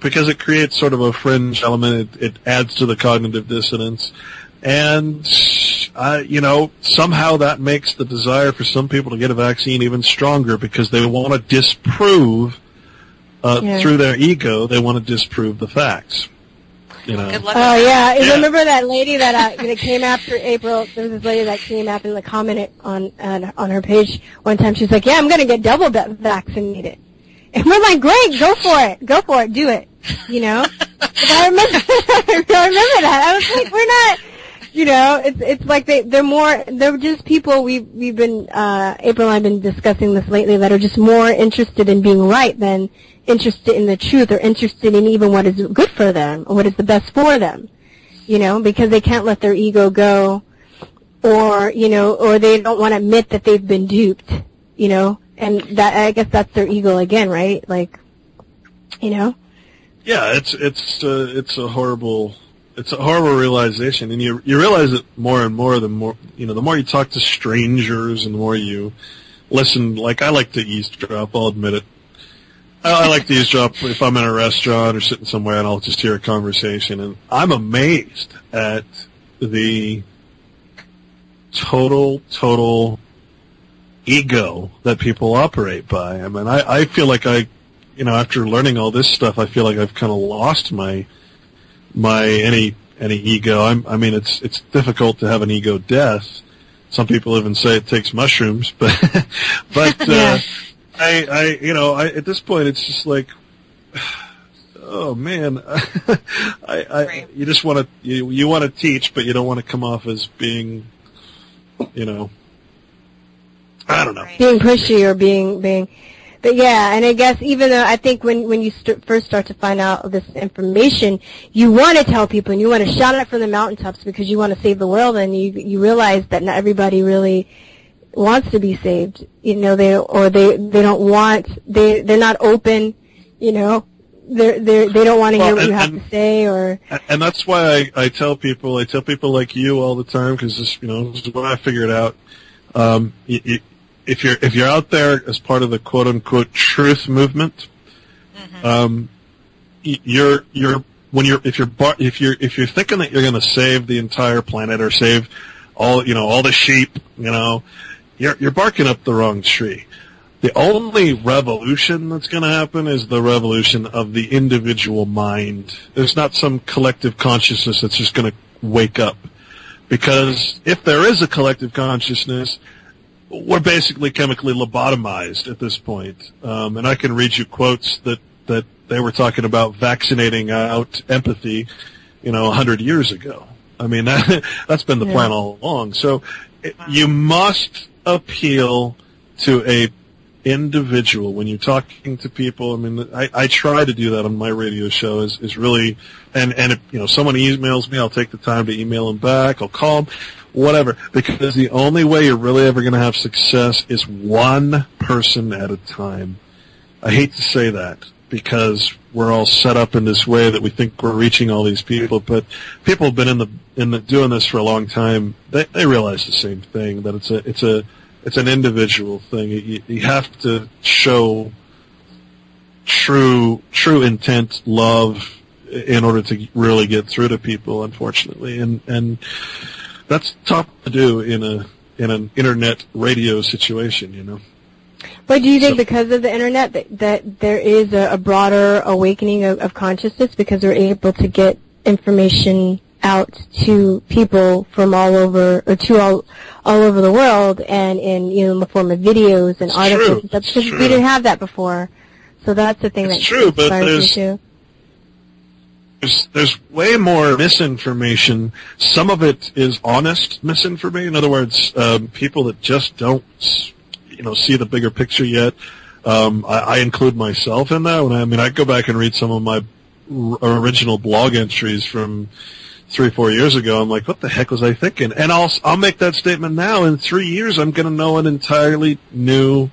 because it creates sort of a fringe element. It adds to the cognitive dissonance. And, somehow that makes the desire for some people to get a vaccine even stronger because they want to disprove, through their ego, they want to disprove the facts. Good luck. Oh yeah, remember that lady that came after April? There was this lady that came after and commented on her page one time. She's like, "Yeah, I'm going to get double vaccinated," and we're like, "Great, go for it, do it." But I remember that. I was like, "We're not." It's like they're just people. We've been April and I've been discussing this lately that are just more interested in being right than interested in the truth or interested in even what is good for them or what is the best for them, because they can't let their ego go or they don't want to admit that they've been duped, and that, I guess that's their ego again, right? Like, Yeah, it's a horrible realization, and you realize it more and more the more you talk to strangers and the more you listen. Like, I like to eavesdrop, I'll admit it. I like to eavesdrop if I'm in a restaurant or sitting somewhere and I'll just hear a conversation, and I'm amazed at the total ego that people operate by. I mean, I feel like after learning all this stuff, I feel like I've kind of lost my any ego. I mean, it's difficult to have an ego death. Some people even say it takes mushrooms, but yeah. I at this point it's just like, oh man, you just want to you want to teach, but you don't want to come off as being, I don't know, being pushy or being. But yeah, and I guess even though I think when you first start to find out this information, you want to tell people and you want to shout it from the mountaintops because you want to save the world, and you realize that not everybody really wants to be saved. They don't want, they're not open. They don't want to hear what you have to say, or. And that's why I tell people like you all the time, because this is what I figured out. If you're out there as part of the quote unquote truth movement, if you're thinking that you're going to save the entire planet or save all the sheep, you're barking up the wrong tree. The only revolution that's going to happen is the revolution of the individual mind. There's not some collective consciousness that's just going to wake up, because if there is a collective consciousness, we're basically chemically lobotomized at this point. And I can read you quotes that they were talking about vaccinating out empathy, 100 years ago. I mean, that's been the plan all along. So you must appeal to a individual when you're talking to people. I mean, I try to do that on my radio show is really, and if, you know, someone emails me, I'll take the time to email them back, I'll call them, whatever, because the only way you're really ever going to have success is one person at a time. I hate to say that because we're all set up in this way that we think we're reaching all these people, but people have been doing this for a long time. They realize the same thing, that it's an individual thing. You have to show true intent, love, in order to really get through to people, unfortunately, and that's tough to do in an internet radio situation, you know. But do you think because of the internet that there is a broader awakening of consciousness because we're able to get information out to people from all over the world, and in the form of videos and articles and stuff, because we didn't have that before. So that's the thing that's true, but there's way more misinformation. Some of it is honest misinformation. In other words, people that just don't, see the bigger picture yet. I include myself in that. I go back and read some of my original blog entries from 3-4 years ago. I'm like, what the heck was I thinking? And I'll make that statement now. In 3 years, I'm going to know an entirely new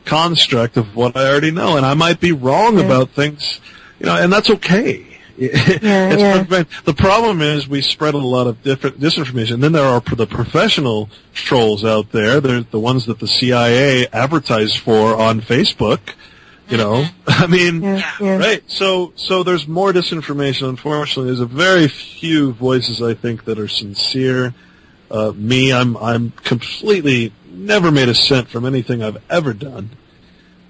construct of what I already know, and I might be wrong about things, and that's okay. The problem is we spread a lot of different disinformation. Then there are the professional trolls out there. They're the ones that the CIA advertise for on Facebook. Right? So there's more disinformation. Unfortunately, there's a very few voices I think that are sincere. I'm completely never made a cent from anything I've ever done.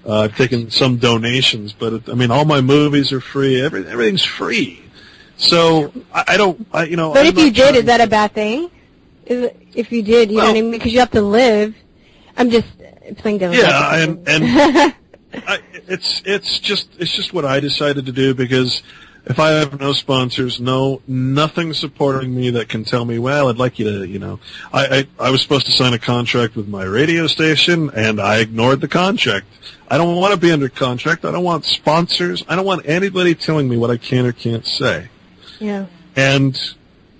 I've taken some donations, but all my movies are free. Everything's free. So I don't. But if you did, is that a bad thing? If you did, know what I mean? Because you have to live. I'm just playing devil's advocate. and it's just what I decided to do, because if I have no sponsors, nothing supporting me that can tell me, well, I'd like you to, I was supposed to sign a contract with my radio station, and I ignored the contract. I don't want to be under contract. I don't want sponsors. I don't want anybody telling me what I can or can't say. Yeah. And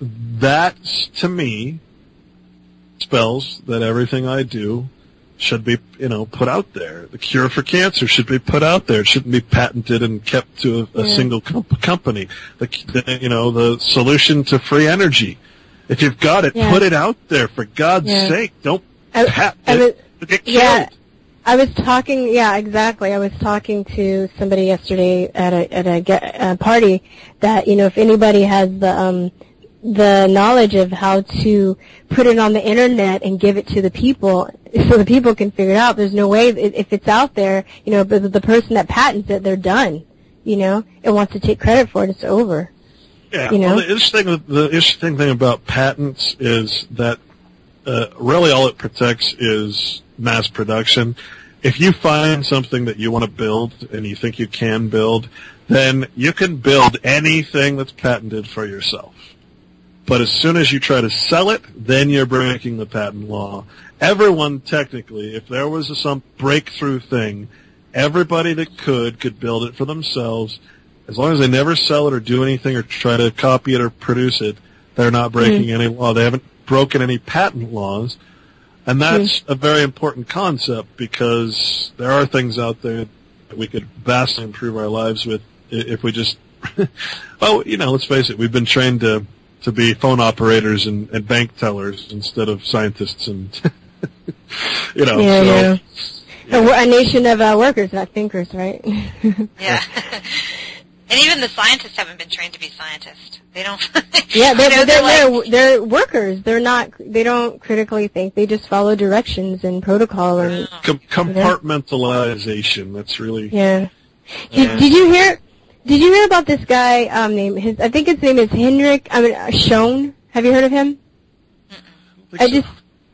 that, to me, spells that everything I do should be, put out there. The cure for cancer should be put out there. It shouldn't be patented and kept to a single company. The solution to free energy. If you've got it, put it out there, for God's sake. Don't patent it to get killed. Yeah. I was talking to somebody yesterday at a party that, if anybody has the knowledge of how to put it on the internet and give it to the people so the people can figure it out. There's no way, if it's out there, but the person that patents it, they're done, and wants to take credit for it, it's over. Yeah, well, the interesting thing about patents is that really all it protects is mass production. If you find something that you want to build and you think you can build, then you can build anything that's patented for yourself. But as soon as you try to sell it, then you're breaking the patent law. Everyone, technically, if there was some breakthrough thing, everybody that could build it for themselves. As long as they never sell it or do anything or try to copy it or produce it, they're not breaking any law. They haven't broken any patent laws. And that's a very important concept, because there are things out there that we could vastly improve our lives with if we just, let's face it, we've been trained to be phone operators and bank tellers instead of scientists and, A nation of workers, not thinkers, right? Yeah. And even the scientists haven't been trained to be scientists. They don't. Yeah, they're workers. They don't critically think. They just follow directions and protocol and compartmentalization. That's really. Yeah. Did you hear about this guy? I think his name is Schoen. Have you heard of him?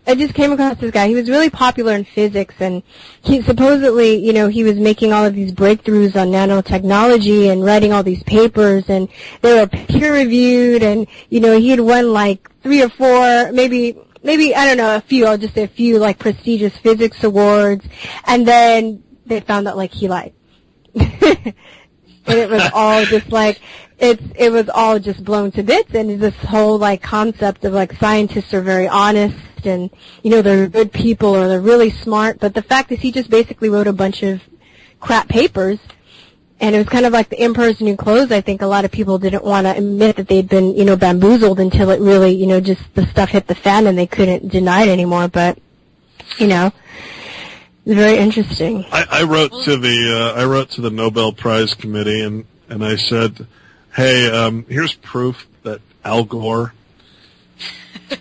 I just came across this guy. He was really popular in physics, and he supposedly, he was making all of these breakthroughs on nanotechnology and writing all these papers, and they were peer-reviewed, and, he had won like 3 or 4, maybe maybe, I don't know, a few, I'll just say a few, like, prestigious physics awards, and then they found out, like, he lied. And it was all just, like, it was all just blown to bits, and this whole, like, concept of, like, scientists are very honest, and, you know, they're good people, or they're really smart, but the fact is he just basically wrote a bunch of crap papers, and it was kind of like the emperor's new clothes. I think a lot of people didn't want to admit that they'd been, you know, bamboozled until it really, you know, just the stuff hit the fan and they couldn't deny it anymore. But, you know, it's very interesting. I wrote to the Nobel Prize Committee and I said, hey, here's proof that Al Gore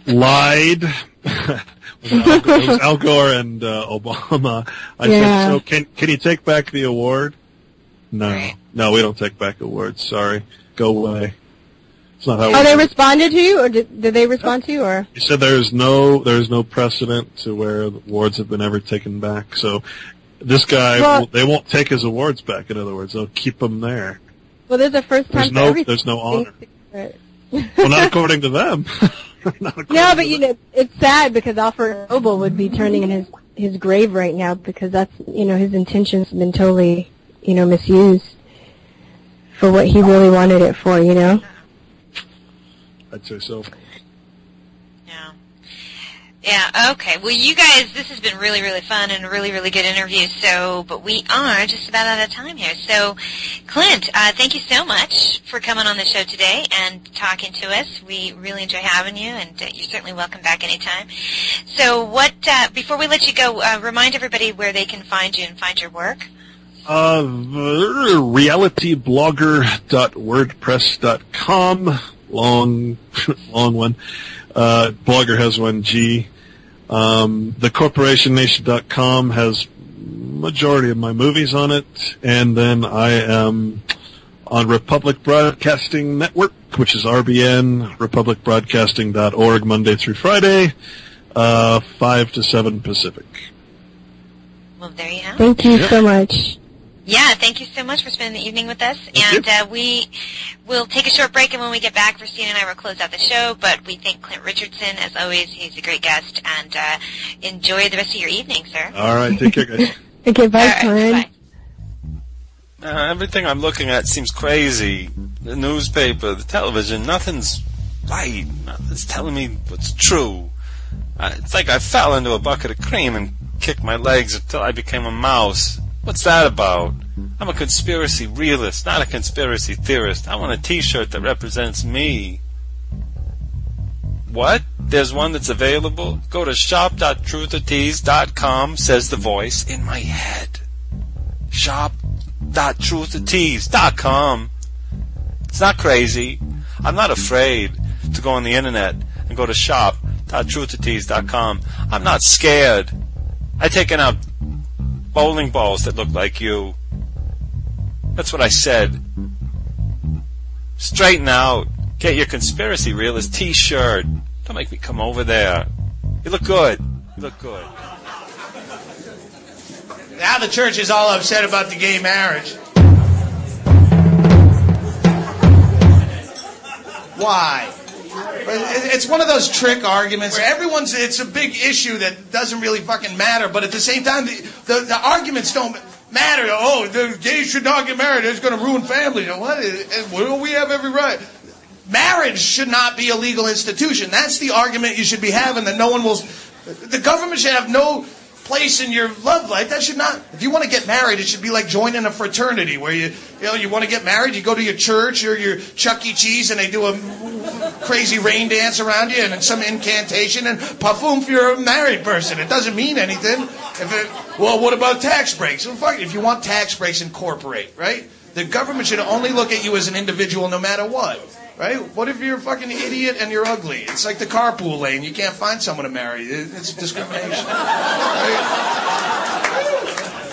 lied. It was Al Gore and Obama. I said, so can you take back the award? No, we don't take back awards. Sorry, go away. It's not how. They responded to you, or did they respond to you, or? He said there's no precedent to where awards have been ever taken back. So this guy, they won't take his awards back. In other words, they'll keep them there. Well, there's a first time for everything. There's no honor. Well, not according to them. No, but you know, it's sad because Alfred Nobel would be turning in his grave right now because that's, you know, his intentions have been totally, you know, misused for what he really wanted it for, you know? I'd say so. Yeah. Yeah, okay. Well, you guys, this has been really, really fun and a really, really good interview, but we are just about out of time here. So, Clint, thank you so much for coming on the show today and talking to us. We really enjoy having you, and you're certainly welcome back anytime. So before we let you go, remind everybody where they can find you and find your work. realityblogger.wordpress.com. Long one. Blogger has one G. TheCorporationNation.com has majority of my movies on it, and then I am on Republic Broadcasting Network, which is RBN, republicbroadcasting.org, Monday through Friday, 5 to 7 Pacific. Well, there you have it. Thank you so much. Yeah, thank you so much for spending the evening with us. We will take a short break, and when we get back, Virstyne and I will close out the show. But we thank Clint Richardson, as always. He's a great guest, and enjoy the rest of your evening, sir. All right, take care, guys. Okay, bye, Clint. Everything I'm looking at seems crazy. The newspaper, the television, nothing's right. Nothing's telling me what's true. It's like I fell into a bucket of cream and kicked my legs until I became a mouse. What's that about? I'm a conspiracy realist, not a conspiracy theorist. I want a t-shirt that represents me. What? There's one that's available? Go to shop.truthertees.com, says the voice in my head. Shop.truthertees.com. It's not crazy. I'm not afraid to go on the internet and go to shop.truthertees.com. I'm not scared. I've taken out bowling balls that look like you. That's what I said. Straighten out. Get your conspiracy realist t-shirt. Don't make me come over there. You look good. You look good. Now the church is all upset about the gay marriage. Why? It's one of those trick arguments where it's a big issue that doesn't really fucking matter, but at the same time, the arguments don't matter. Oh, the gays should not get married. It's going to ruin families. What? We have every right. Marriage should not be a legal institution. That's the argument you should be having, that no one will... The government should have no place in your love life. That should not... If you want to get married, it should be like joining a fraternity where you want to get married, you go to your church or your Chuck E. Cheese and they do a crazy rain dance around you and then some incantation and paffoom if you're a married person. It doesn't mean anything. What about tax breaks? Well, fuck it. If you want tax breaks, incorporate, right? The government should only look at you as an individual no matter what. Right? What if you're a fucking idiot and you're ugly? It's like the carpool lane. You can't find someone to marry. It's discrimination. Right?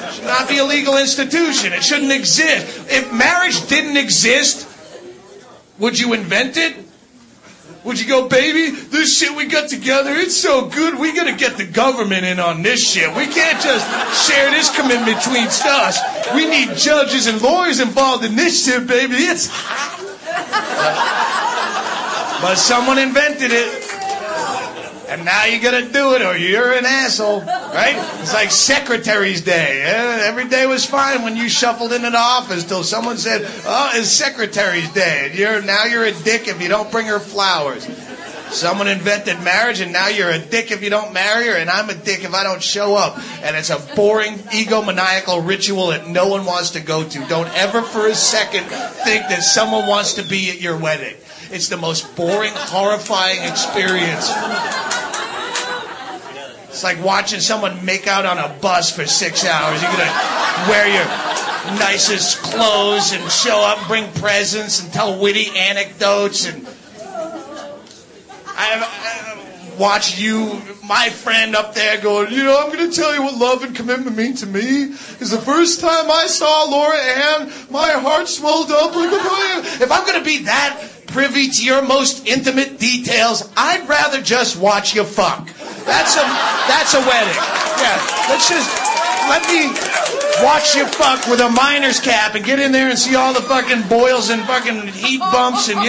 It should not be a legal institution. It shouldn't exist. If marriage didn't exist, would you invent it? Would you go, baby, this shit we got together, it's so good, we gotta get the government in on this shit. We can't just share this commitment between us. We need judges and lawyers involved in this shit, baby. It's hot. But someone invented it. And now you gotta do it or you're an asshole, right? It's like Secretary's Day. Every day was fine when you shuffled into the office till someone said, oh, it's Secretary's Day. And now you're a dick if you don't bring her flowers. Someone invented marriage, and now you're a dick if you don't marry her, and I'm a dick if I don't show up. And it's a boring, egomaniacal ritual that no one wants to go to. Don't ever for a second think that someone wants to be at your wedding. It's the most boring, horrifying experience. It's like watching someone make out on a bus for 6 hours. You're going to wear your nicest clothes and show up and bring presents and tell witty anecdotes and... I watch you, my friend up there going, I'm going to tell you what love and commitment mean to me. Is the first time I saw Laura Ann, my heart swelled up like a million. If I'm going to be that privy to your most intimate details, I'd rather just watch you fuck. That's a wedding. Yeah, let me watch you fuck with a miner's cap and get in there and see all the fucking boils and fucking heat bumps and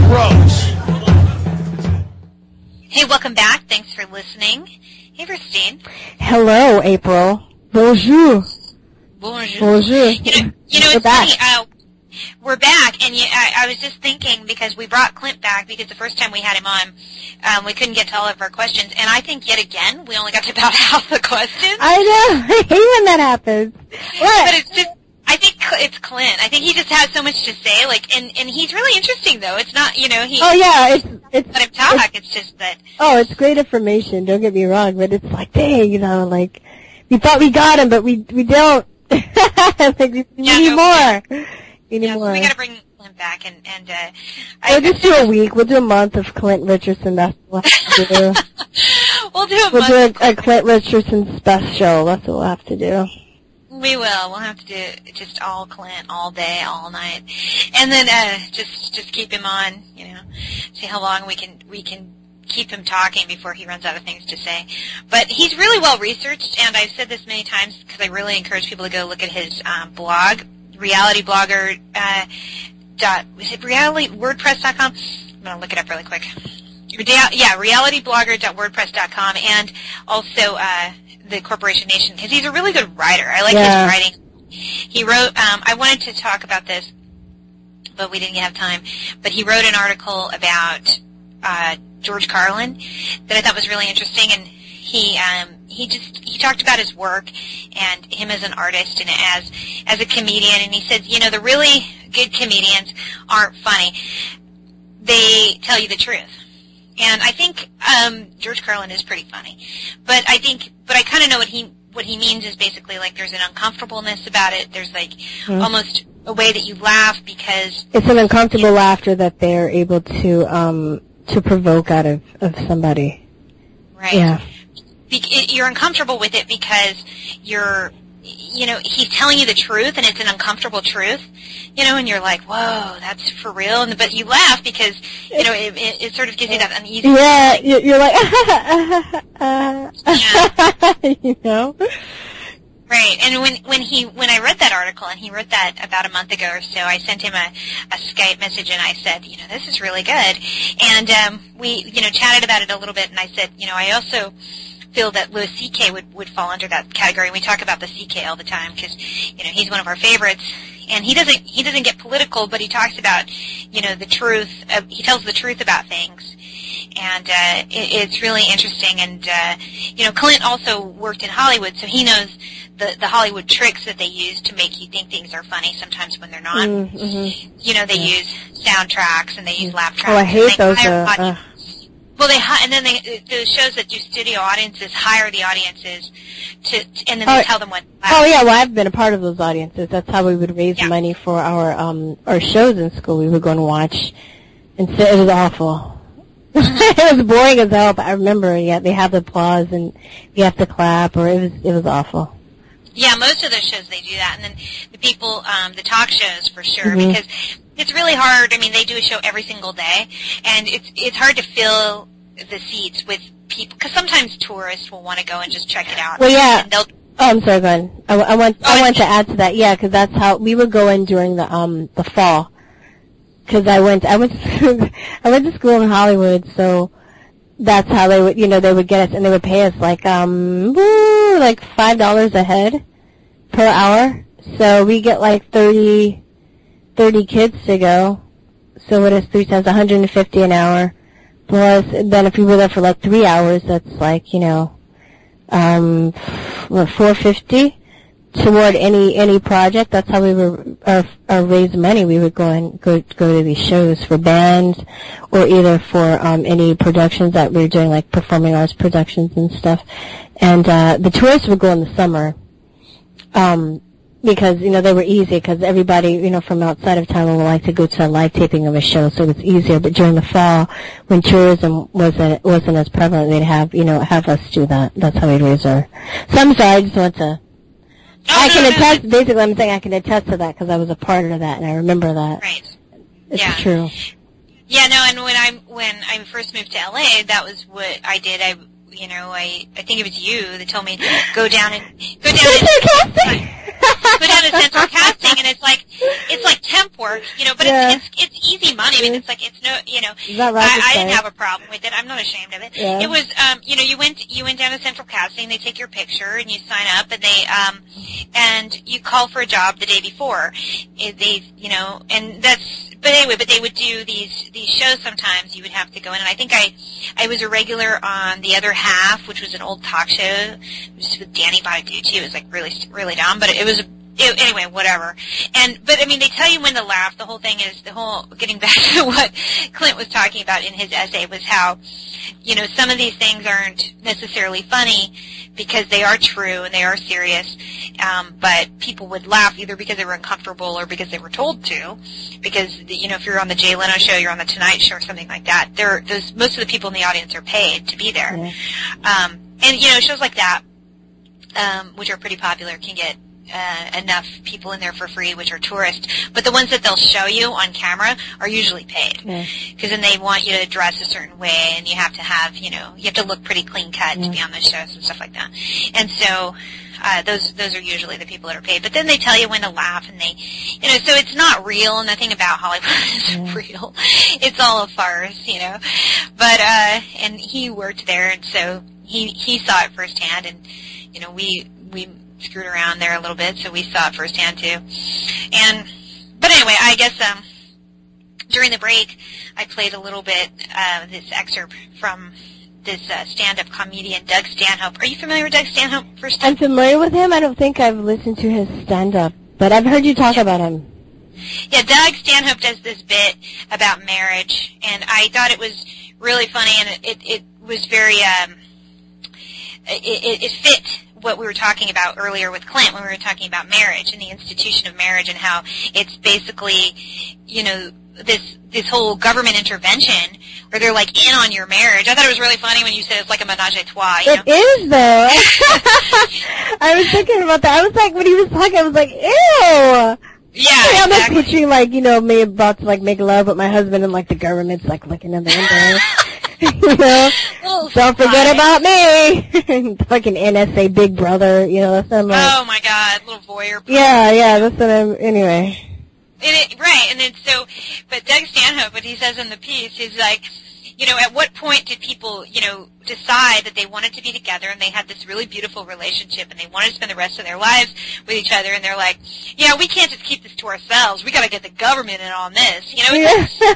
gross. Hey, welcome back. Thanks for listening. Hey, Virstyne. Hello, April. Bonjour. Bonjour. Bonjour. You know, it's back. funny. We're back, and I was just thinking because we brought Clint back because the first time we had him on, we couldn't get to all of our questions, and I think yet again we only got to about half the questions. I know. I hate when that happens. What? But it's just. I think it's Clint. I think he just has so much to say, and he's really interesting, though. It's not, he... Oh, yeah, it's... Let him talk, it's just that... Oh, it's great information, don't get me wrong, but it's like, dang, we thought we got him, but we don't. We need more. We need more. So we gotta bring Clint back, and we'll just do a week. We'll do a month of Clint Richardson, that's what we'll have to do. We'll do a Clint Richardson special, that's what we'll have to do. We will. We'll have to do just all Clint, all day, all night, and then just keep him on. See how long we can keep him talking before he runs out of things to say. But he's really well researched, and I've said this many times because I really encourage people to go look at his blog, realityblogger. Is it WordPress.com? I'm gonna look it up really quick. Yeah, realityblogger.wordpress.com, and also. The Corporation Nation, because he's a really good writer. I like his writing. He wrote, I wanted to talk about this, but we didn't have time, but he wrote an article about George Carlin that I thought was really interesting, and he talked about his work and him as an artist and as a comedian, and he said, the really good comedians aren't funny. They tell you the truth. And I think George Carlin is pretty funny, but I kind of know what he means is basically like there's an uncomfortableness about it. There's like almost a way that you laugh because it's an uncomfortable laughter that they're able to provoke out of somebody. Right. Yeah. You're uncomfortable with it because he's telling you the truth, and it's an uncomfortable truth, and you're like, whoa, that's for real, but you laugh because, it sort of gives you that uneasy feeling. You're like, Right, and when I read that article, and he wrote that about a month ago or so, I sent him a Skype message, and I said, this is really good, and we, chatted about it a little bit, and I said, I also feel that Louis C.K. would fall under that category. And we talk about the C.K. all the time because he's one of our favorites, and he doesn't get political, but he talks about the truth. He tells the truth about things, and it's really interesting. And Clint also worked in Hollywood, so he knows the Hollywood tricks that they use to make you think things are funny sometimes when they're not. Mm-hmm. They use soundtracks and they use laugh tracks. Oh, I hate those. Well, the shows that do studio audiences hire the audiences and then they tell them what. Oh yeah, well I've been a part of those audiences. That's how we would raise money for our shows in school. We would go and watch, and it was awful. It was boring as hell. But I remember, they have the applause and you have to clap, or it was awful. Yeah, most of those shows they do that, and then the people, the talk shows for sure, because it's really hard. I mean, they do a show every single day, and it's hard to fill the seats with people because sometimes tourists will want to go and just check it out. Well, yeah. I'm sorry, go ahead. I want to add to that. Yeah, because that's how we would go in during the fall, because I went to school in Hollywood, so that's how they would, they would get us, and they would pay us like $5 a head per hour. So we get like 30 kids to go. So what is 3 times 150 an hour? Plus, then if we were there for like 3 hours, that's like, $450 toward any project. That's how we would raise money. We would go to these shows for bands, or either for any productions that we were doing, like performing arts productions and stuff. And the tourists would go in the summer, because they were easy, because everybody from outside of town would like to go to a live taping of a show, so it's easier. But during the fall, when tourism wasn't as prevalent, they'd have us do that. That's how we'd raise our. So I'm sorry, I just want to. I can attest. Basically, I'm saying I can attest to that because I was a part of that, and I remember that. Right. It's true. Yeah, no, and when I first moved to LA, that was what I did. I think it was you that told me to go down to Central Casting, and it's like temp work, but it's easy money. I mean, it's like it's no, I didn't have a problem with it. I'm not ashamed of it. Yeah. It was, you went down to Central Casting. They take your picture and you sign up, and and you call for a job the day before. And that's. But anyway, they would do these shows sometimes. You would have to go in, and I think I was a regular on The Other Half, which was an old talk show. It was with Danny Bonaducci. It was like really, really dumb, but anyway, whatever. But I mean, they tell you when to laugh. The whole thing is getting back to what Clint was talking about in his essay was how, some of these things aren't necessarily funny because they are true and they are serious. But people would laugh either because they were uncomfortable or because they were told to. Because, if you're on the Jay Leno show, you're on the Tonight Show or something like that, most of the people in the audience are paid to be there. Yeah. And shows like that, which are pretty popular, can get enough people in there for free, which are tourists. But the ones that they'll show you on camera are usually paid. Because then they want you to dress a certain way, and you have to have, you have to look pretty clean cut to be on those shows and stuff like that. And so those are usually the people that are paid. But then they tell you when to laugh, and they, so it's not real. Nothing about Hollywood is real. It's all a farce, But and he worked there, and so he saw it firsthand, and we screwed around there a little bit, so we saw it firsthand too. But anyway, I guess during the break, I played a little bit this excerpt from this stand-up comedian Doug Stanhope. Are you familiar with Doug Stanhope? I'm familiar with him. I don't think I've listened to his stand-up, but I've heard you talk about him. Yeah, Doug Stanhope does this bit about marriage, and I thought it was really funny, and it was very it fit what we were talking about earlier with Clint when we were talking about marriage and the institution of marriage and how it's basically, this whole government intervention where they're like in on your marriage. I thought it was really funny when you said it's like a menage a trois. It is, though. I was thinking about that. I was like, when he was talking, I was like, ew. Yeah, I'm like picturing me about to make love with my husband and the government's looking in the window. Don't forget about me. Fucking NSA Big Brother, that's what I'm like. Oh my God, little voyeur. Yeah, that's what I'm, anyway. Right, and then but Doug Stanhope, what he says in the piece is like, at what point did people, decide that they wanted to be together and they had this really beautiful relationship and they wanted to spend the rest of their lives with each other, and they're like, we can't just keep this to ourselves. We got to get the government in on this. When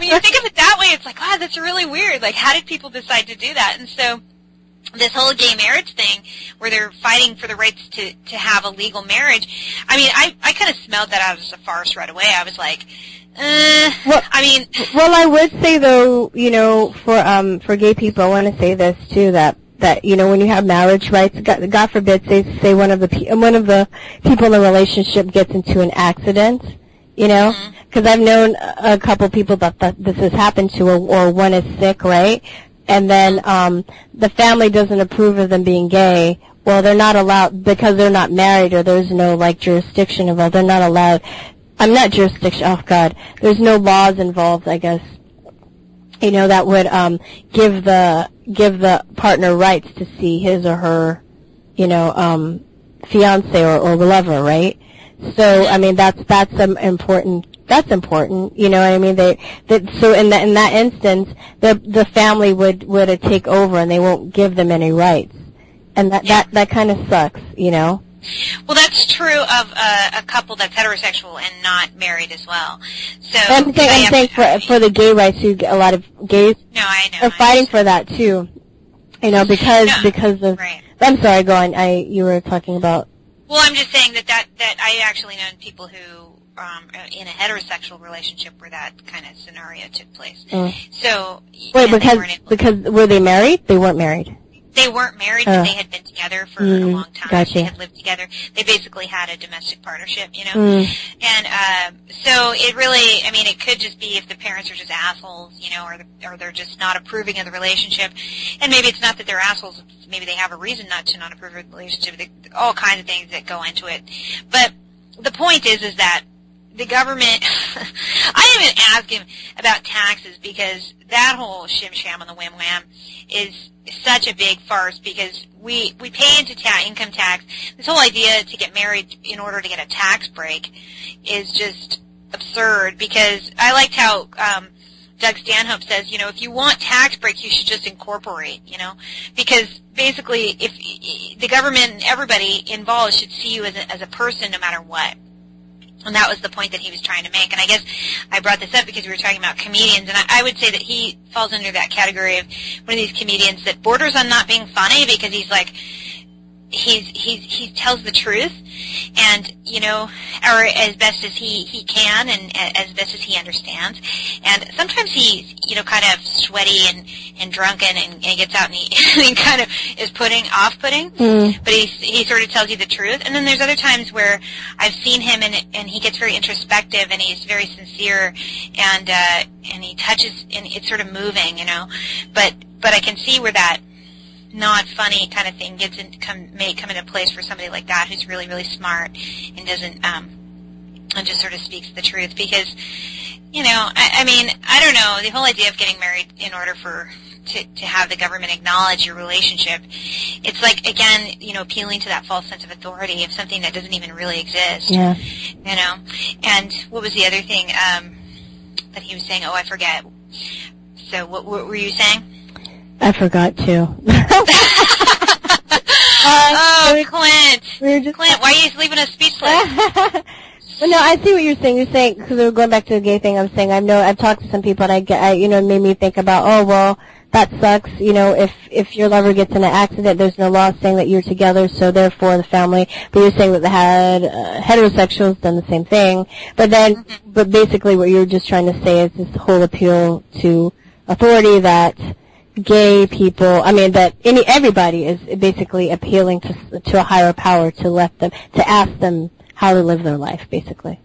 you think of it that way, it's like, wow, that's really weird. Like, how did people decide to do that? And so this whole gay marriage thing where they're fighting for the rights to have a legal marriage, I mean, I kind of smelled that out as a farce right away. I was like, Well, I would say though, for gay people, I want to say this too, that when you have marriage rights, God forbid, say one of the people in the relationship gets into an accident, because I've known a couple people that this has happened to, or one is sick, right? And then the family doesn't approve of them being gay. Well, they're not allowed, because they're not married or there's no jurisdiction involved. They're not allowed. I'm not jurisdiction. Oh God, there's no laws involved, I guess. That would give the partner rights to see his or her, fiance or lover, right? So I mean that's important that's important. You know what I mean? So in that instance, the family would take over and they won't give them any rights, and that kind of sucks. You know. Well, that's true of a couple that's heterosexual and not married as well. So I'm saying for the gay rights, a lot of gays are fighting for that too. You know, because of. Right. I'm sorry. Go on. You were talking about. Well, I'm just saying that I actually know people who in a heterosexual relationship where that kind of scenario took place. So wait, because were they married? They weren't married. They weren't married, but they had been together for a long time. Gotcha. They had lived together. They basically had a domestic partnership, you know. And so it really, I mean, it could just be if the parents are just assholes, you know, or they're just not approving of the relationship. And maybe it's not that they're assholes. Maybe they have a reason not approve of the relationship. All kinds of things that go into it. But the point is that the government, I didn't even ask him about taxes because that whole shim-sham on the wham-wham is such a big farce because we pay into income tax. This whole idea to get married in order to get a tax break is just absurd because I liked how Doug Stanhope says, you know, if you want tax break, you should just incorporate, you know, because basically if the government and everybody involved should see you as a person no matter what. And that was the point that he was trying to make. And I guess I brought this up because we were talking about comedians, and I would say that he falls under that category of one of these comedians that borders on not being funny because he's like, he tells the truth, and you know, or as best as he can, and as best as he understands. And sometimes he's, you know, kind of sweaty and drunken, and gets out and he kind of is off-putting. But he sort of tells you the truth. And then there's other times where I've seen him and he gets very introspective and he's very sincere and he touches and it's sort of moving, you know. But I can see where that not funny kind of thing may come into place for somebody like that who's really, really smart and doesn't and just sort of speaks the truth because, you know, I mean, I don't know, the whole idea of getting married in order to have the government acknowledge your relationship, it's like, again, you know, appealing to that false sense of authority of something that doesn't even really exist. Yeah. You know? And what was the other thing that he was saying? Oh, I forget. So what were you saying? I forgot too. Clint, why are you leaving us speechless? Well, no, I see what you're saying. You're saying, because we were going back to the gay thing, I'm saying, I've talked to some people and you know, it made me think about, oh, well, that sucks. You know, if your lover gets in an accident, there's no law saying that you're together, so therefore the family, but you're saying that the heterosexuals done the same thing. But then, but basically what you're just trying to say is this whole appeal to authority that gay people, I mean, that everybody is basically appealing to a higher power to ask them how to live their life, basically.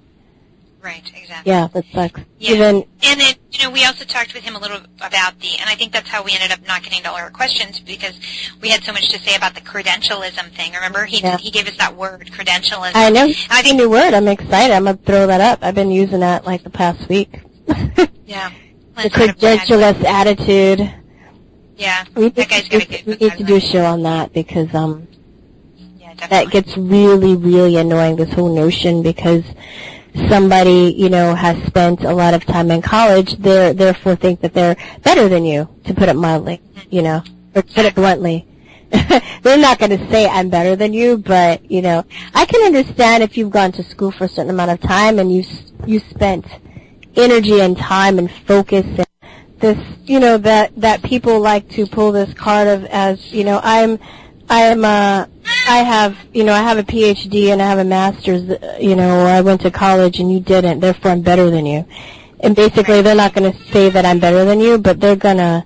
Right, exactly. Yeah, that sucks. Yeah. And then, you know, we also talked with him a little about and I think that's how we ended up not getting to all our questions because we had so much to say about the credentialism thing. Remember? He gave us that word, credentialism. I know. I think a new word. I'm excited. I'm going to throw that up. I've been using that like the past week. Yeah. The credentialist attitude. Yeah, we need to do a show on that because that gets really, really annoying, this whole notion, because somebody, you know, has spent a lot of time in college, they therefore think that they're better than you, to put it mildly, you know, or to put it bluntly. They're not going to say I'm better than you, but, you know, I can understand if you've gone to school for a certain amount of time and you spent energy and time and focus and this, you know, that people like to pull this card of as, you know, I have a PhD and I have a master's, you know, or I went to college and you didn't, therefore I'm better than you. And basically they're not going to say that I'm better than you, but they're not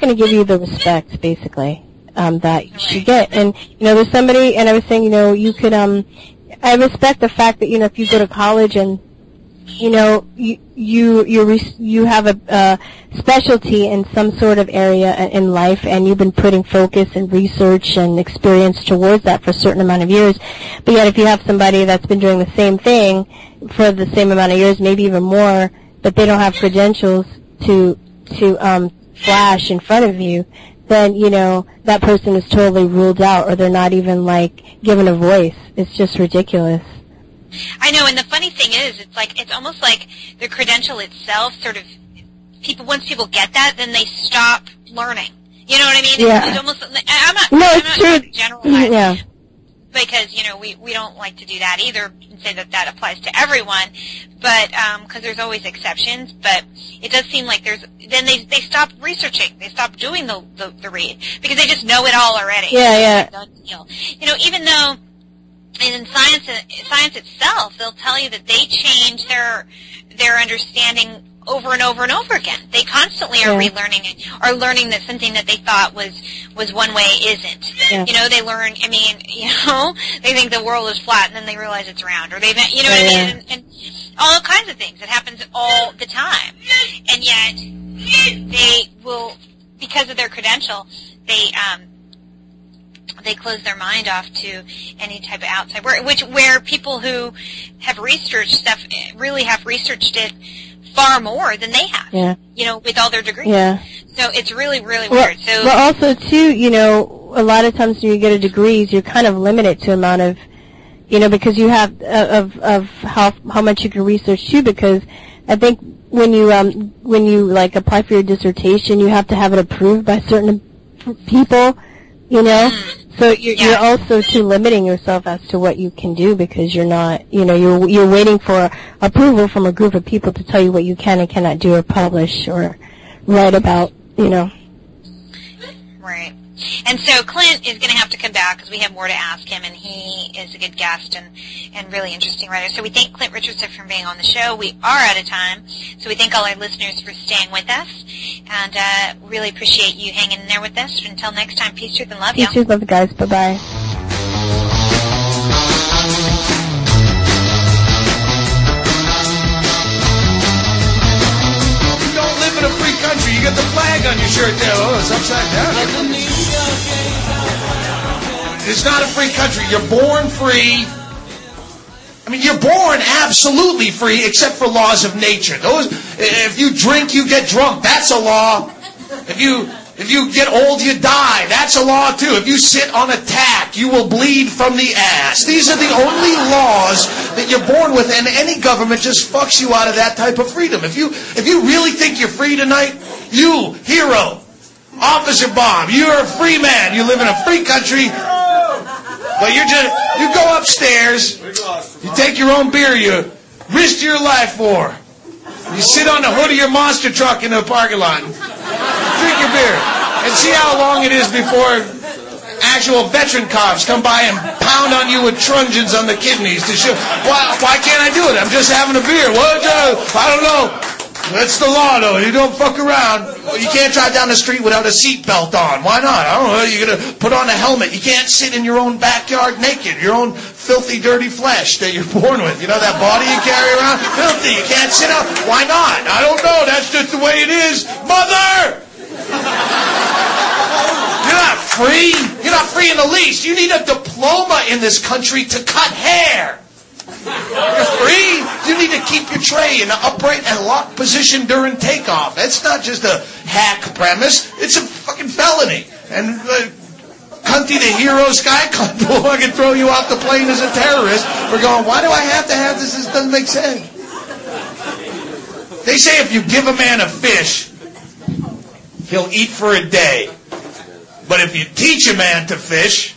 going to give you the respect, basically, that you should get. And, you know, there's somebody, and I was saying, you know, you could, I respect the fact that, you know, if you go to college and, you know, you have a specialty in some sort of area in life, and you've been putting focus and research and experience towards that for a certain amount of years. But yet, if you have somebody that's been doing the same thing for the same amount of years, maybe even more, but they don't have credentials to flash in front of you, then, you know, that person is totally ruled out, or they're not even, like, given a voice. It's just ridiculous. I know, and the funny thing is, it's almost like the credential itself sort of, once people get that, then they stop learning. You know what I mean? Yeah. It's almost, I'm not trying to generalize. Yeah. Because, we don't like to do that either and say that applies to everyone, but, cause there's always exceptions, but it does seem like then they stop researching, they stop doing the read, because they just know it all already. Yeah, yeah. Even though, in science itself, they'll tell you that they change their understanding over and over and over again. They constantly are relearning it, or learning that something that they thought was one way isn't. Yeah. They learn, they think the world is flat and then they realize it's round, or what I mean? And all kinds of things. It happens all the time. And yet, they will, because of their credential, they close their mind off to any type of outside work, where people who have researched stuff really have researched it far more than they have, with all their degrees. Yeah. So it's really, really weird. So, well, also, too, a lot of times when you get a degree, you're kind of limited to amount of, because you have, of how much you can research, too, because I think when you apply for your dissertation, you have to have it approved by certain people, So you're also too limiting yourself as to what you can do, because you're not, you're waiting for approval from a group of people to tell you what you can and cannot do or publish or write about, Right. And so Clint is going to have to come back because we have more to ask him, and he is a good guest and really interesting writer. So we thank Clint Richardson for being on the show. We are out of time, so we thank all our listeners for staying with us, and really appreciate you hanging in there with us. Until next time, peace, truth, and love, y'all. Peace, truth, love, guys. Bye-bye. You don't live in a free country. You got the flag on your shirt there. Oh, it's upside down. It's not a free country. You're born free. I mean, you're born absolutely free, except for laws of nature. If you drink, you get drunk. That's a law. If you get old, you die. That's a law too. If you sit on a tack, you will bleed from the ass. These are the only laws that you're born with, and any government just fucks you out of that type of freedom. If you really think you're free tonight, you, hero, Officer Bob, you're a free man. You live in a free country. But you go upstairs, you take your own beer you risk your life for. You sit on the hood of your monster truck in the parking lot, drink your beer, and see how long it is before actual veteran cops come by and pound on you with truncheons on the kidneys to show, why can't I do it? I'm just having a beer. What? I don't know. That's the law, though. You don't fuck around. You can't drive down the street without a seatbelt on. Why not? I don't know. You're going to put on a helmet. You can't sit in your own backyard naked, your own filthy, dirty flesh that you're born with. You know that body you carry around? Filthy. You can't sit up. Why not? I don't know. That's just the way it is. Mother! You're not free. You're not free in the least. You need a diploma in this country to cut hair. You're free. You need to keep your tray in an upright and locked position during takeoff. That's not just a hack premise. It's a fucking felony. And Cunty the hero sky cunt will fucking throw you off the plane as a terrorist for going, why do I have to have this? This doesn't make sense. They say if you give a man a fish, he'll eat for a day. But if you teach a man to fish,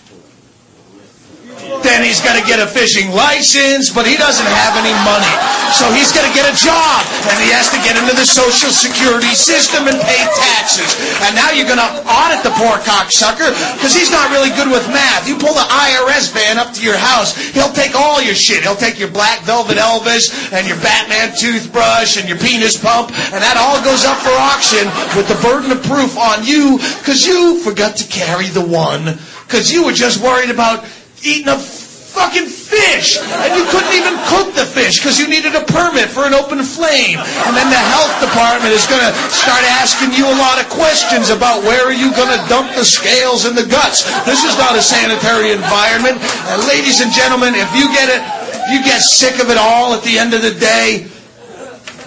then he's got to get a fishing license, but he doesn't have any money. So he's going to get a job, and he has to get into the Social Security system and pay taxes. And now you're going to audit the poor cocksucker because he's not really good with math. You pull the IRS van up to your house, he'll take all your shit. He'll take your Black Velvet Elvis and your Batman toothbrush and your penis pump, and that all goes up for auction with the burden of proof on you because you forgot to carry the one because you were just worried about eating a fucking fish, and you couldn't even cook the fish because you needed a permit for an open flame. And then the health department is going to start asking you a lot of questions about where are you going to dump the scales and the guts. This is not a sanitary environment. And ladies and gentlemen, if you get sick of it all at the end of the day,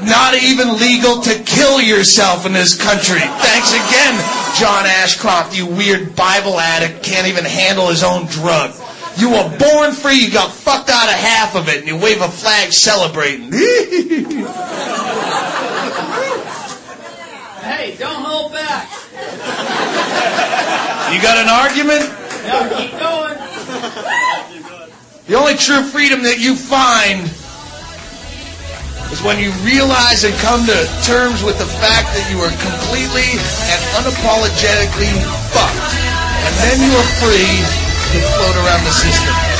not even legal to kill yourself in this country. Thanks again, John Ashcroft, you weird Bible addict, can't even handle his own drug. You were born free, you got fucked out of half of it, and you wave a flag celebrating. Hey, don't hold back. You got an argument? No, keep going. The only true freedom that you find is when you realize and come to terms with the fact that you are completely and unapologetically fucked. And then you are free to float around the system.